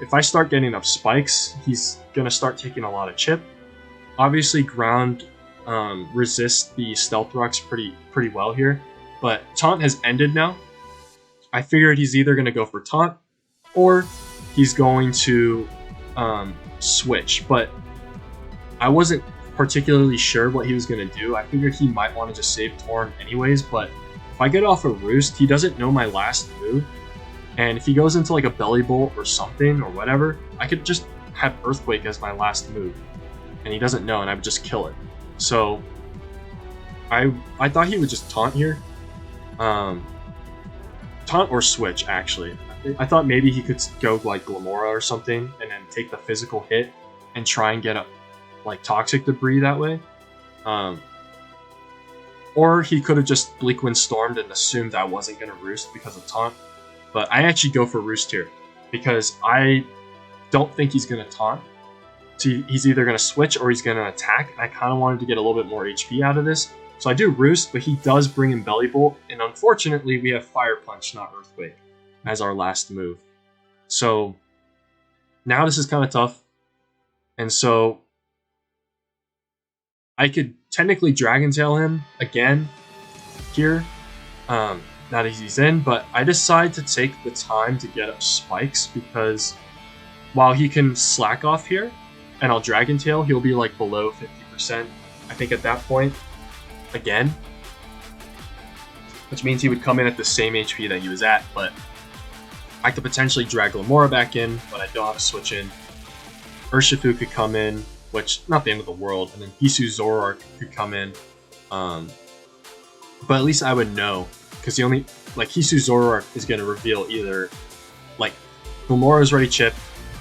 If I start getting up spikes, he's going to start taking a lot of chip. Obviously, ground resists the stealth rocks pretty well here, but taunt has ended now. I figured he's either going to go for taunt or he's going to switch, but I wasn't particularly sure what he was going to do. I figured he might want to just save Torn anyways, but if I get off a Roost, he doesn't know my last move, and if he goes into like a Belly Bolt or something or whatever, I could just have Earthquake as my last move, and he doesn't know, and I would just kill it. So I thought he would just taunt here. Taunt or switch, actually. I thought maybe he could go like Glamora or something and then take the physical hit and try and get a like Toxic Debris that way. Or he could have just Bleak Wind Stormed and assumed I wasn't going to Roost because of taunt. But I actually go for Roost here because I don't think he's going to taunt. So he's either going to switch or he's going to attack. And I kind of wanted to get a little bit more HP out of this. So I do Roost, but he does bring in Belly Bolt. And unfortunately, we have Fire Punch, not Earthquake, as our last move. So now this is kind of tough. And so I could technically Dragon Tail him again here. Now that he's in, but I decide to take the time to get up spikes because while he can slack off here and I'll Dragon Tail, he'll be like below 50%, I think, at that point again, which means he would come in at the same HP that he was at, but I could potentially drag Glamora back in, but I don't have a switch in. Urshifu could come in, which not the end of the world, and then Hisu Zoroark could come in, but at least I would know. Because the only, like, Hisu Zoroark is going to reveal either, like, Glamora's already chipped,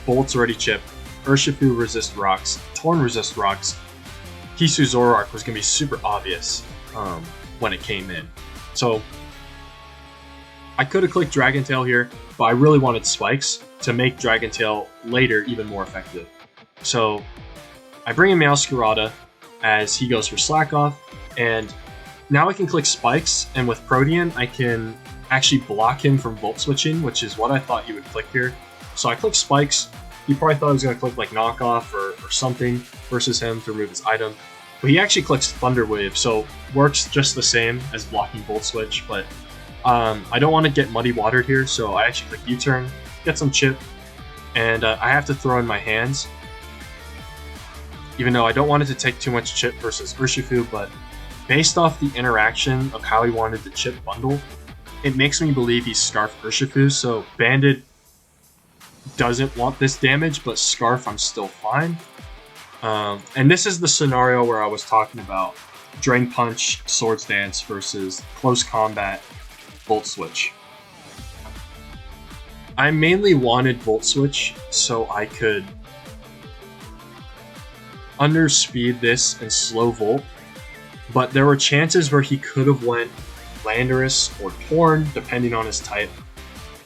Bolt's already chipped, Urshifu resist rocks, Torn resist rocks. Hisu Zoroark was going to be super obvious when it came in. So, I could have clicked Dragon Tail here, but I really wanted spikes to make Dragon Tail later even more effective. So, I bring in Meowscarada as he goes for Slack Off, and now I can click Spikes, and with Protean, I can actually block him from Volt Switching, which is what I thought he would click here. So I click Spikes. He probably thought I was going to click like Knockoff or something versus him to remove his item. But he actually clicks Thunder Wave, so works just the same as blocking Volt Switch. But I don't want to get muddy watered here, so I actually click U-Turn, get some chip, and I have to throw in my hands. Even though I don't want it to take too much chip versus Urshifu, but based off the interaction of how he wanted the chip bundle, it makes me believe he's Scarf Urshifu, so Bandit doesn't want this damage, but Scarf I'm still fine. And this is the scenario where I was talking about Drain Punch, Swords Dance versus Close Combat, Volt Switch. I mainly wanted Volt Switch so I could underspeed this and slow Volt, but there were chances where he could have went Landorus or Torn, depending on his type,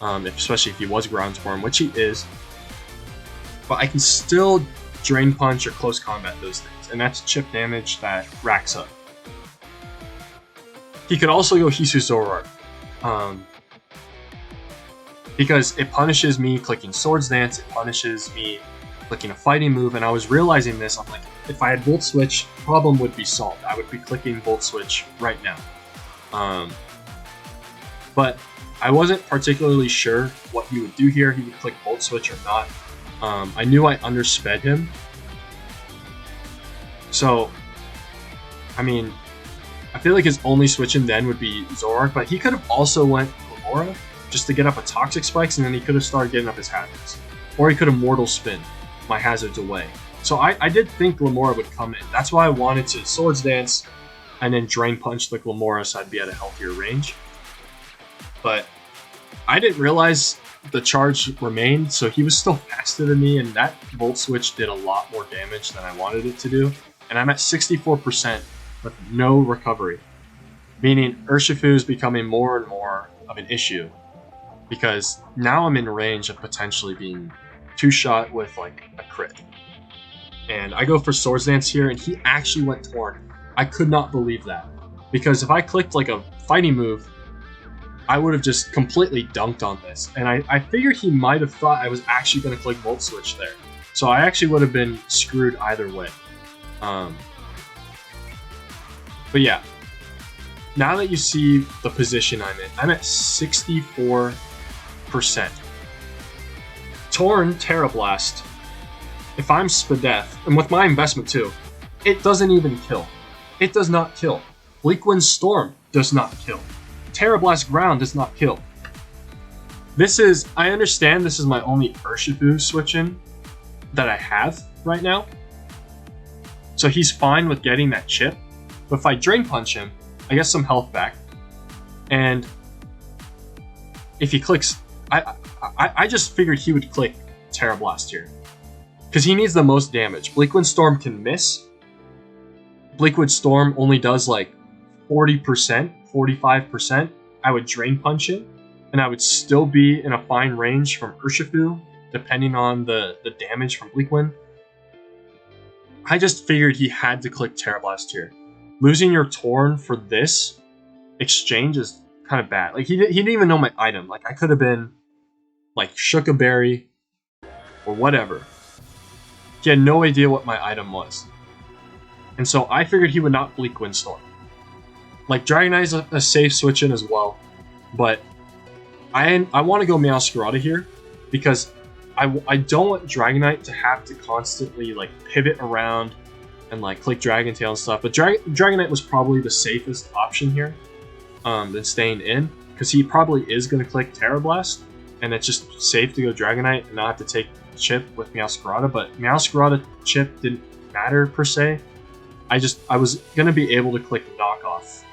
especially if he was Ground Torn, which he is. But I can still Drain Punch or Close Combat those things, and that's chip damage that racks up. He could also go Hisu Zoroark, because it punishes me clicking Swords Dance, it punishes me clicking a fighting move, and I was realizing this, I'm like, if I had Volt Switch, problem would be solved. I would be clicking Volt Switch right now. But I wasn't particularly sure what he would do here. He would click Volt Switch or not. I knew I undersped him. So, I mean, I feel like his only switch in then would be Zoroark, but he could have also went Glamora just to get up a Toxic Spikes, and then he could have started getting up his hazards. Or he could have Mortal Spin my hazards away. So I did think Glamora would come in. That's why I wanted to Swords Dance and then Drain Punch the Glamora so I'd be at a healthier range. But I didn't realize the charge remained, so he was still faster than me, and that Volt Switch did a lot more damage than I wanted it to do. And I'm at 64% with no recovery, meaning Urshifu is becoming more and more of an issue, because now I'm in range of potentially being two-shot with like a crit. And I go for Swords Dance here, and he actually went Torn. I could not believe that, Because if I clicked like a fighting move, I would have just completely dunked on this. And I figured he might have thought I was actually going to click Volt Switch there. So I actually would have been screwed either way. But yeah, now that you see the position I'm in, I'm at 64%. Torn Terra Blast, if I'm Spadef, and with my investment too, it doesn't even kill. It does not kill. Bleak Wind Storm does not kill. Terra Blast Ground does not kill. This is, I understand this is my only Urshifu switch-in that I have right now. So he's fine with getting that chip. But if I Drain Punch him, I get some health back. And if he clicks, I just figured he would click Terra Blast here. Because he needs the most damage. Bleak Wind Storm can miss. Bleak Wind Storm only does like 40%, 45%. I would Drain Punch him, and I would still be in a fine range from Urshifu, depending on the damage from Bleak Wind. I just figured he had to click Terra Blast here. Losing your Torn for this exchange is kind of bad. Like, he didn't even know my item. Like, I could have been, like, Shook a Berry or whatever. He had no idea what my item was. And so I figured he would not Bleak Wind Storm. Like, Dragonite is a safe switch-in as well. But I want to go Meowscarada here because I don't want Dragonite to have to constantly, like, pivot around and like click Dragon Tail and stuff, but Dragonite was probably the safest option here than staying in, because he probably is going to click Terra Blast, and it's just safe to go Dragonite and not have to take chip with Meowscarada. But Meowscarada chip didn't matter per se. I was going to be able to click Knockoff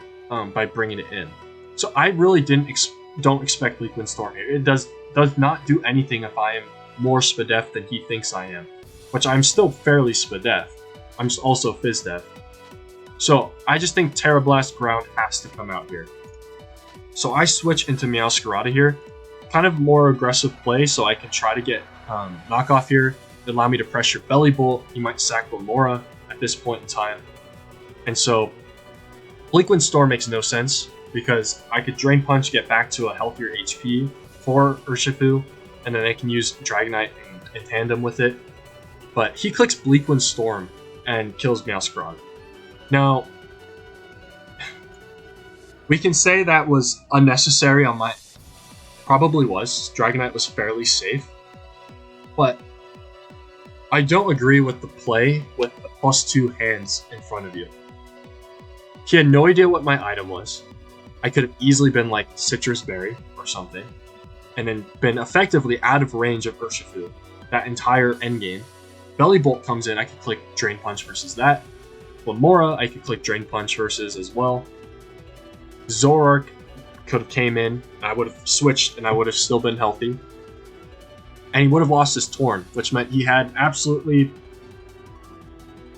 by bringing it in. So I really don't expect Bleak Wind Storm here. It does not do anything if I am more Spadef than he thinks I am, which I'm still fairly Spadef. I'm just also Fizdef. So I just think Terra Blast Ground has to come out here. So I switch into Meowscarada here. Kind of more aggressive play, so I can try to get Knockoff here. Allow me to pressure Belly Bolt. He might sack Lamora at this point in time. And so Bleak Wind Storm makes no sense, because I could Drain Punch, get back to a healthier HP for Urshifu, and then I can use Dragonite in tandem with it. But he clicks Bleak Wind Storm and kills Meowscarada. Now, we can say that was unnecessary on my... Probably was. Dragonite was fairly safe. But I don't agree with the play with the +2 hands in front of you. He had no idea what my item was. I could have easily been like Citrus Berry or something, and then been effectively out of range of Urshifu that entire endgame. Belly Bolt comes in, I could click Drain Punch versus that. Lamora, I could click Drain Punch versus as well. Zoroark could have came in, and I would have switched, and I would have still been healthy. And he would have lost his Torn, which meant he had absolutely,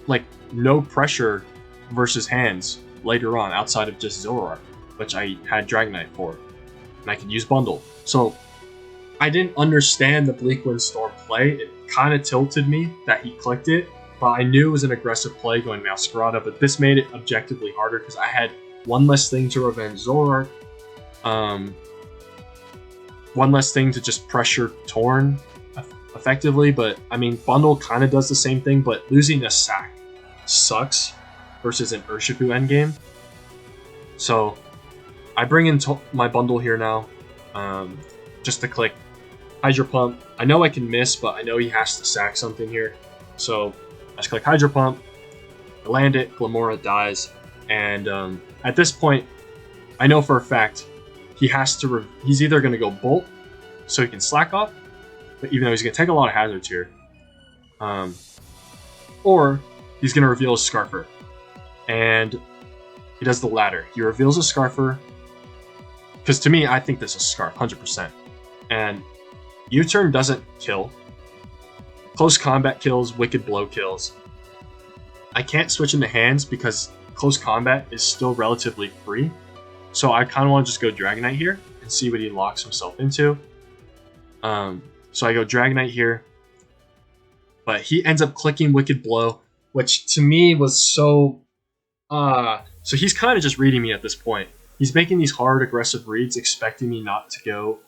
like, no pressure versus hands later on, outside of just Zoroark, which I had Dragonite for. And I could use Bundle. So, I didn't understand the Bleak Wind Storm play. It kind of tilted me that he clicked it, but I knew it was an aggressive play going Meowscarada, but this made it objectively harder because I had one less thing to revenge Zoroark, one less thing to just pressure Torn effectively. But I mean, Bundle kind of does the same thing, but losing a sack sucks versus an Urshifu endgame. So I bring in my Bundle here now, just to click Hydro Pump. I know I can miss, but I know he has to sack something here. So I just click Hydro Pump, I land it, Glamora dies, and at this point, I know for a fact he has to. He's either going to go Bolt, so he can slack off, but even though he's going to take a lot of hazards here, or he's going to reveal his Scarfer, and he does the latter. He reveals a Scarfer, because to me, I think this is Scarf, 100%. And U-turn doesn't kill. Close combat kills, Wicked Blow kills. I can't switch into hands because close combat is still relatively free. So I kind of want to just go Dragonite here and see what he locks himself into. So I go Dragonite here. But he ends up clicking Wicked Blow, which to me was so... So he's kind of just reading me at this point. He's making these hard, aggressive reads, expecting me not to go,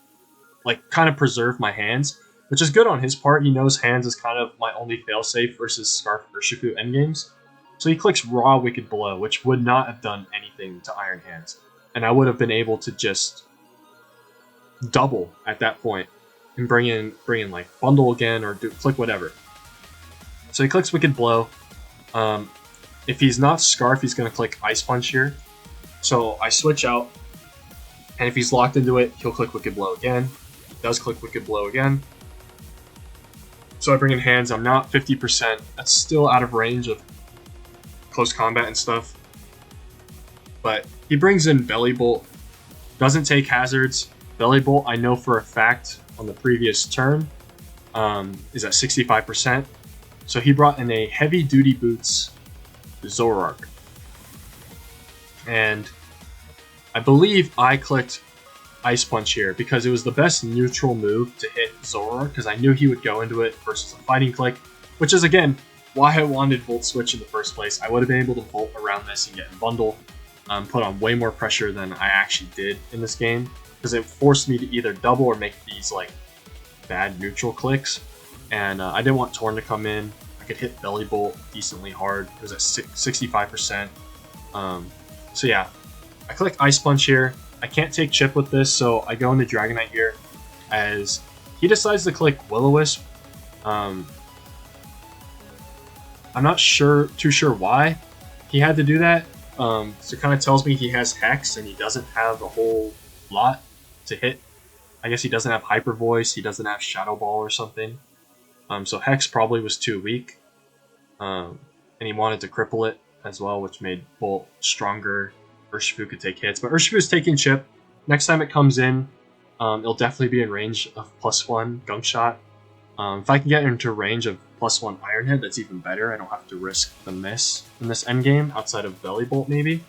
like, kind of preserve my hands, which is good on his part. He knows hands is kind of my only failsafe versus Scarf Urshifu endgames. So he clicks Raw Wicked Blow, which would not have done anything to Iron Hands. And I would have been able to just double at that point and bring in like Bundle again or click whatever. So he clicks Wicked Blow. If he's not Scarf, he's going to click Ice Punch here. So I switch out, and if he's locked into it, he'll click Wicked Blow again. Does click Wicked Blow again. So I bring in hands. I'm not 50%. That's still out of range of close combat and stuff. But he brings in Belly Bolt. Doesn't take hazards. Belly Bolt, I know for a fact on the previous turn, is at 65%. So he brought in a Heavy Duty Boots Zoroark. And I believe I clicked Ice Punch here because it was the best neutral move to hit Zoroark because I knew he would go into it versus a Fighting Click, which is, again, why I wanted Volt Switch in the first place. I would have been able to Volt around this and get in Bundle, put on way more pressure than I actually did in this game because it forced me to either double or make these, like, bad neutral clicks. And I didn't want Torn to come in. I could hit Belly Bolt decently hard. It was at 65%. So yeah, I click Ice Punch here. I can't take Chip with this, so I go into Dragonite here as he decides to click Will-O-Wisp. I'm not too sure why he had to do that. So it kind of tells me he has Hex and he doesn't have a whole lot to hit. I guess he doesn't have Hyper Voice, he doesn't have Shadow Ball or something. So Hex probably was too weak. And he wanted to cripple it as well, which made Bolt stronger. Urshifu could take hits, but Urshifu's taking Chip. Next time it comes in, it'll definitely be in range of +1 Gunk Shot. If I can get into range of +1 Iron Head, that's even better. I don't have to risk the miss in this endgame, outside of Belly Bolt maybe.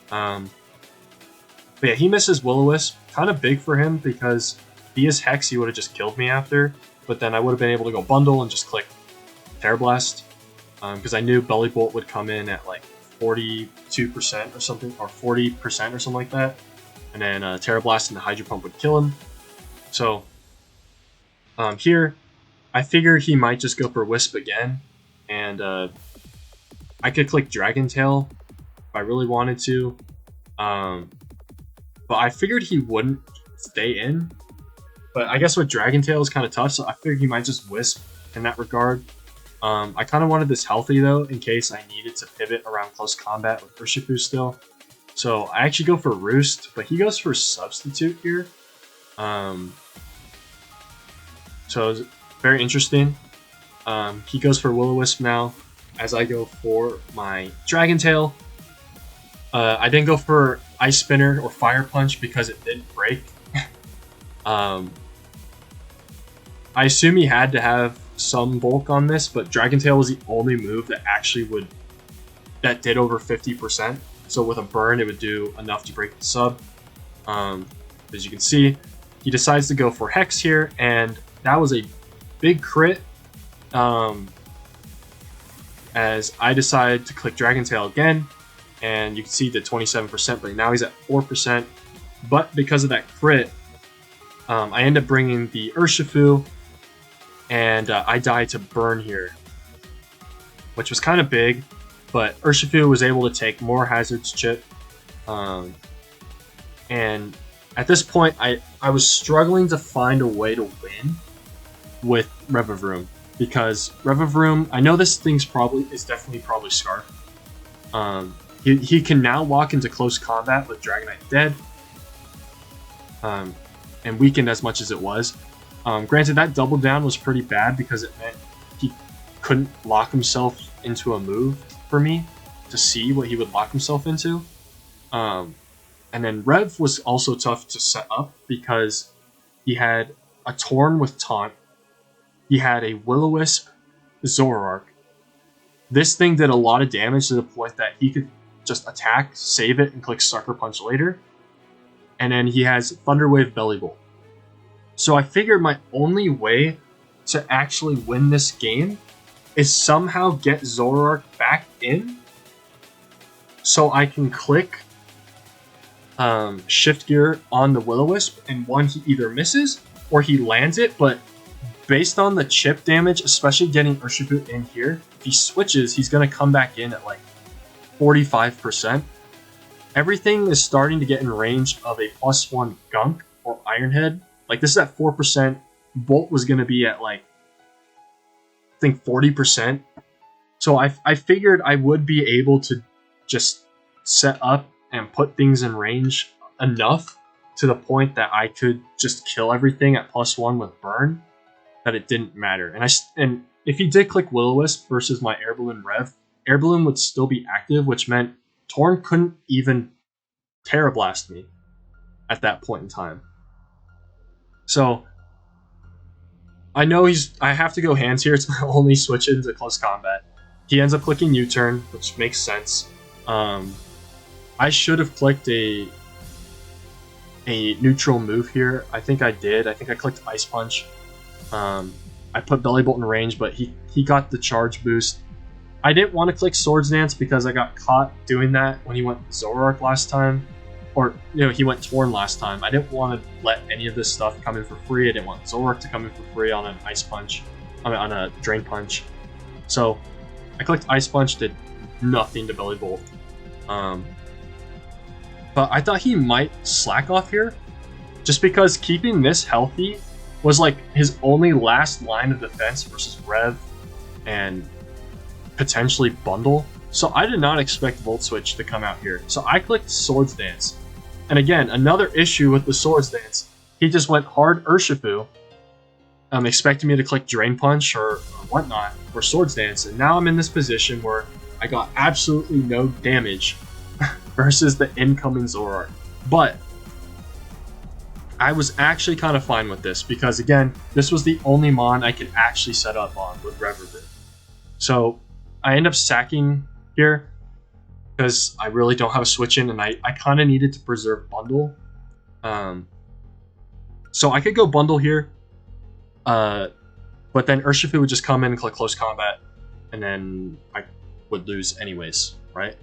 But yeah, he misses Will-O-Wisp. Kind of big for him because if he is Hex, he would have just killed me after. But then I would have been able to go Bundle and just click Terra Blast. Because I knew Belly Bolt would come in at like 42% or something, or 40% or something like that. And then Terra Blast and the Hydro Pump would kill him. So here, I figure he might just go for Wisp again. And I could click Dragon Tail if I really wanted to. But I figured he wouldn't stay in. But I guess with Dragon Tail is kind of tough, so I figured he might just Wisp in that regard. I kind of wanted this healthy, though, in case I needed to pivot around close combat with Urshifu still. So I actually go for Roost, but he goes for Substitute here. So it's very interesting. He goes for Will-O-Wisp now, as I go for my Dragon Tail. I didn't go for Ice Spinner or Fire Punch because it didn't break. I assume he had to have some bulk on this, but Dragon Tail was the only move that actually did over 50%. So with a burn, it would do enough to break the sub. As you can see, he decides to go for Hex here, and that was a big crit. As I decide to click Dragon Tail again, and you can see the 27%, but now he's at 4%. But because of that crit, I end up bringing the Urshifu, and I die to burn here, which was kind of big, but Urshifu was able to take more Hazards Chip. And at this point, I was struggling to find a way to win with Revavroom, because Revavroom, I know this thing's definitely Scarf. He can now walk into close combat with Dragonite dead, and weakened as much as it was. Granted, that double down was pretty bad because it meant he couldn't lock himself into a move for me to see what he would lock himself into. And then Rev was also tough to set up because he had a Torn with Taunt. He had a Will-O-Wisp Zoroark. This thing did a lot of damage to the point that he could just attack, save it, and click Sucker Punch later. And then he has Thunder Wave Belly Bolt. So I figured my only way to actually win this game is somehow get Zoroark back in so I can click shift gear on the Will-O-Wisp, and one, he either misses or he lands it, but based on the chip damage, especially getting Urshifu in here, if he switches, he's going to come back in at like 45%. Everything is starting to get in range of a +1 Gunk or Iron Head. Like, this is at 4%. Bolt was going to be at like, I think 40%. So I figured I would be able to just set up and put things in range enough to the point that I could just kill everything at +1 with burn, that it didn't matter. And if he did click Will-O-Wisp versus my Air Balloon Rev, Air Balloon would still be active, which meant Torn couldn't even Terra Blast me at that point in time. So I know I have to go hands here. It's my only switch into close combat. He ends up clicking U-turn, which makes sense. I should have clicked a neutral move here. I think I did. I think I clicked Ice Punch. I put Belly Bolt in range, but he got the charge boost. I didn't want to click Swords Dance because I got caught doing that when he went Zoroark last time. Or, he went Torn last time. I didn't want to let any of this stuff come in for free. I didn't want Zoroark to come in for free on an Ice Punch. On a Drain Punch. So, I clicked Ice Punch, did nothing to Belly Bolt. But I thought he might slack off here, just because keeping this healthy was like his only last line of defense versus Rev and potentially Bundle. So I did not expect Volt Switch to come out here. So I clicked Swords Dance. And again, another issue with the Swords Dance, he just went hard Urshifu, expecting me to click Drain Punch or whatnot for Swords Dance. And now I'm in this position where I got absolutely no damage versus the incoming Zoroark. But I was actually kind of fine with this because, again, this was the only Mon I could actually set up on with Reverberg. So I end up sacking here because I really don't have a switch in, and I kind of needed to preserve Bundle. So I could go Bundle here, but then Urshifu would just come in and click Close Combat, and then I would lose anyways, right?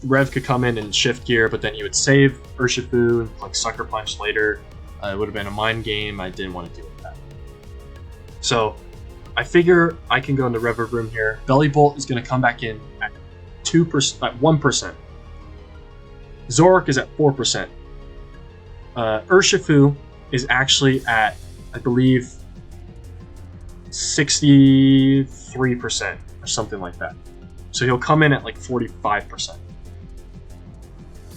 Rev could come in and shift gear, but then he would save Urshifu and click Sucker Punch later. It would have been a mind game. I didn't want to deal with that. So I figure I can go into Reverb Room here. Belly Bolt is going to come back in at 2%, at 1%. Zoroark is at 4%. Urshifu is actually at, I believe, 63% or something like that. So he'll come in at like 45%.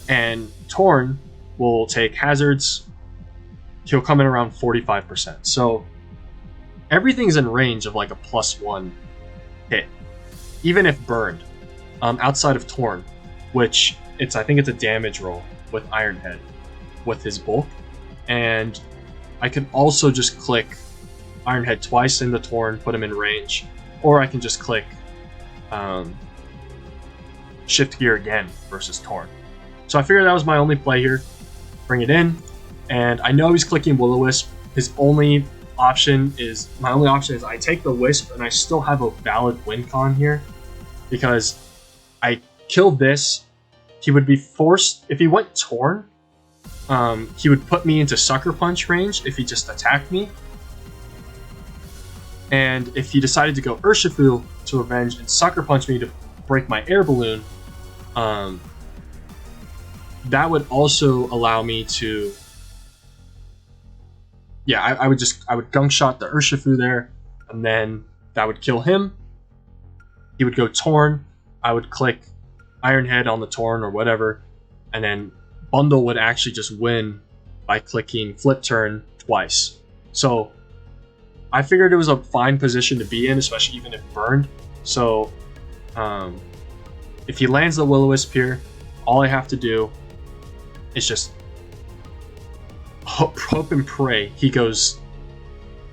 And Torn will take hazards. He'll come in around 45%. So everything's in range of like a +1 hit, even if burned. Outside of Torn, which I think it's a damage roll with Iron Head with his bulk, and I can also just click Iron Head twice into Torn, put him in range, or I can just click Shift Gear again versus Torn. So I figured that was my only play here. Bring it in, and I know he's clicking Will-O-Wisp. My only option is I take the Wisp, and I still have a valid win con here, because I killed this. He would be forced, if he went Torn, he would put me into Sucker Punch range if he just attacked me. And if he decided to go Urshifu to avenge and Sucker Punch me to break my Air Balloon, that would also allow me to, I would Gunk Shot the Urshifu there, and then that would kill him. He would go Torn, I would click Iron Head on the Torn or whatever, and then Bundle would actually just win by clicking Flip Turn twice. So I figured it was a fine position to be in, especially even if burned. So if he lands the Will-O-Wisp here, all I have to do is just hope and pray he goes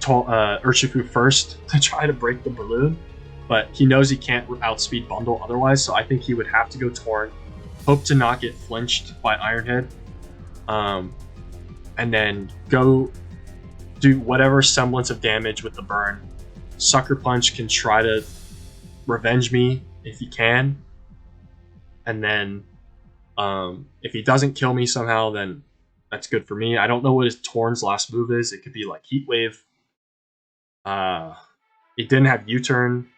Urshifu first to try to break the balloon. But he knows he can't outspeed Bundle otherwise, so I think he would have to go Torn, hope to not get flinched by Iron Head, and then go do whatever semblance of damage with the burn. Sucker Punch can try to revenge me if he can, and then if he doesn't kill me somehow, then that's good for me. I don't know what his Torn's last move is. It could be like Heat Wave. It didn't have U-turn.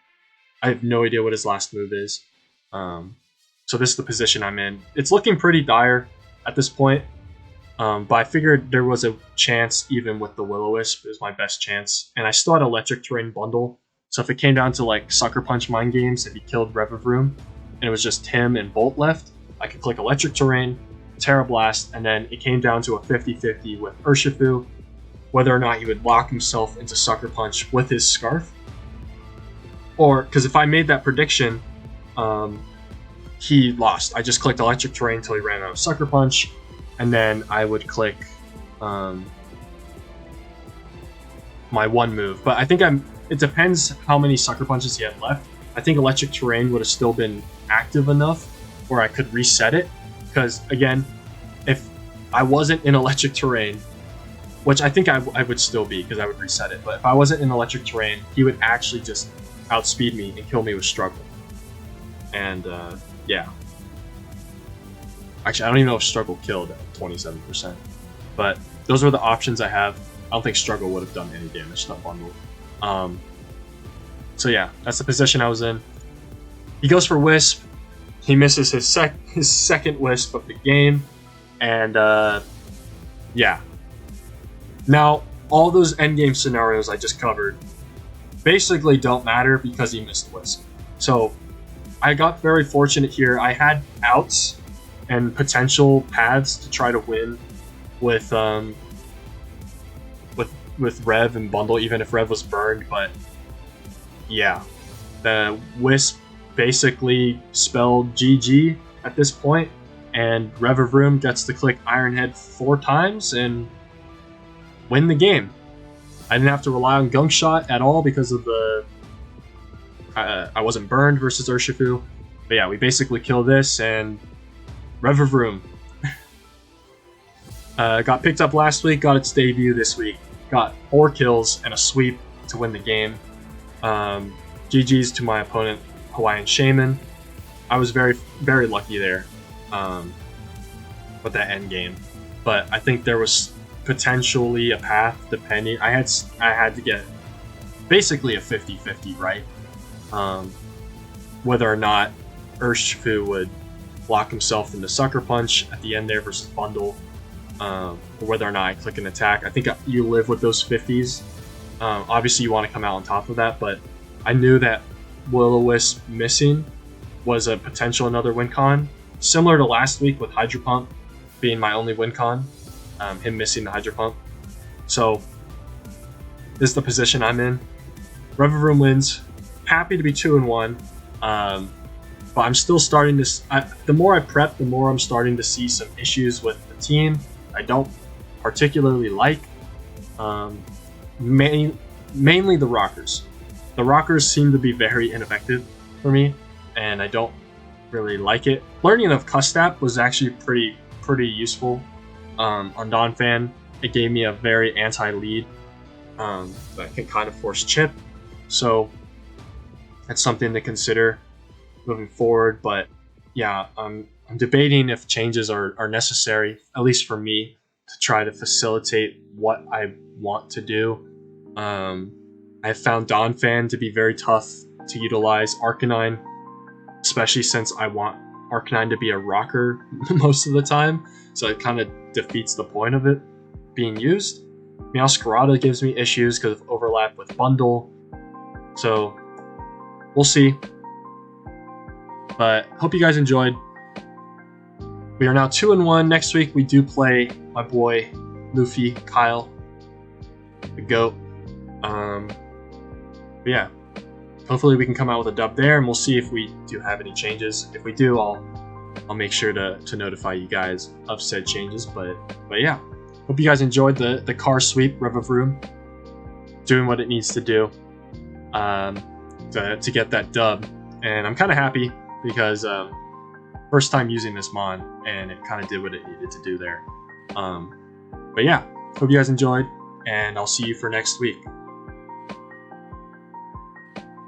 I have no idea what his last move is. So this is the position I'm in. It's looking pretty dire at this point. But I figured there was a chance, even with the Will-O-Wisp, it was my best chance. And I still had Electric Terrain bundle. So if it came down to like Sucker Punch Mind Games, if he killed Revavroom, and it was just him and Bolt left, I could click Electric Terrain, Terra Blast, and then it came down to a 50-50 with Urshifu, whether or not he would lock himself into Sucker Punch with his Scarf. Or, because if I made that prediction, he lost. I just clicked Electric Terrain until he ran out of Sucker Punch, and then I would click my one move. But I think it depends how many Sucker Punches he had left. I think Electric Terrain would have still been active enough where I could reset it. Because, again, if I wasn't in Electric Terrain, which I think I would still be because I would reset it, but if I wasn't in Electric Terrain, he would actually just outspeed me and kill me with Struggle. And, yeah. Actually, I don't even know if Struggle killed at 27%. But those were the options I have. I don't think Struggle would have done any damage to that bundle. So yeah, that's the position I was in. He goes for Wisp. He misses his second Wisp of the game. And yeah. Now, all those endgame scenarios I just covered basically don't matter because he missed Wisp. So I got very fortunate here. I had outs and potential paths to try to win with Rev and Bundle, even if Rev was burned. But yeah, the Wisp basically spelled GG at this point, and Revavroom gets to click Iron Head 4 times and win the game. I didn't have to rely on Gunk Shot at all because of the I wasn't burned versus Urshifu. But yeah, we basically kill this, and Revavroom got picked up last week, got its debut this week. Got 4 kills and a sweep to win the game. GG's to my opponent, Hawaiian Shaman. I was very, very lucky there with that end game. But I think there was potentially a path depending. I had to get basically a 50-50 right. Whether or not Urshifu would lock himself into Sucker Punch at the end there versus Bundle. Or whether or not I click an attack. I think you live with those 50s. Obviously, you want to come out on top of that, but I knew that Will-O-Wisp missing was a potential another win con. Similar to last week with Hydro Pump being my only win con, him missing the Hydro Pump. So, this is the position I'm in. Revavroom wins. Happy to be 2-1. But I'm still starting to... the more I prep, the more I'm starting to see some issues with the team I don't particularly like. Mainly the rockers. The rockers seem to be very ineffective for me, and I don't really like it. Learning of Custap was actually pretty useful on Donphan. It gave me a very anti-lead that can kind of force chip, so that's something to consider moving forward. But yeah, I'm debating if changes are necessary, at least for me, to try to facilitate what I want to do. I found Donphan to be very tough to utilize Arcanine, especially since I want Arcanine to be a rocker most of the time, so it kind of defeats the point of it being used. Meowscarada gives me issues because of overlap with Bundle, so we'll see. But hope you guys enjoyed. We are now 2-1. Next week we do play my boy Luffy, Kyle, the GOAT. But yeah, hopefully we can come out with a dub there, and we'll see if we do have any changes. If we do, I'll make sure to notify you guys of said changes. But yeah, hope you guys enjoyed the car sweep. Revavroom doing what it needs to do to get that dub, and I'm kind of happy because first time using this mon, and it kind of did what it needed to do there. But yeah, hope you guys enjoyed, and I'll see you for next week.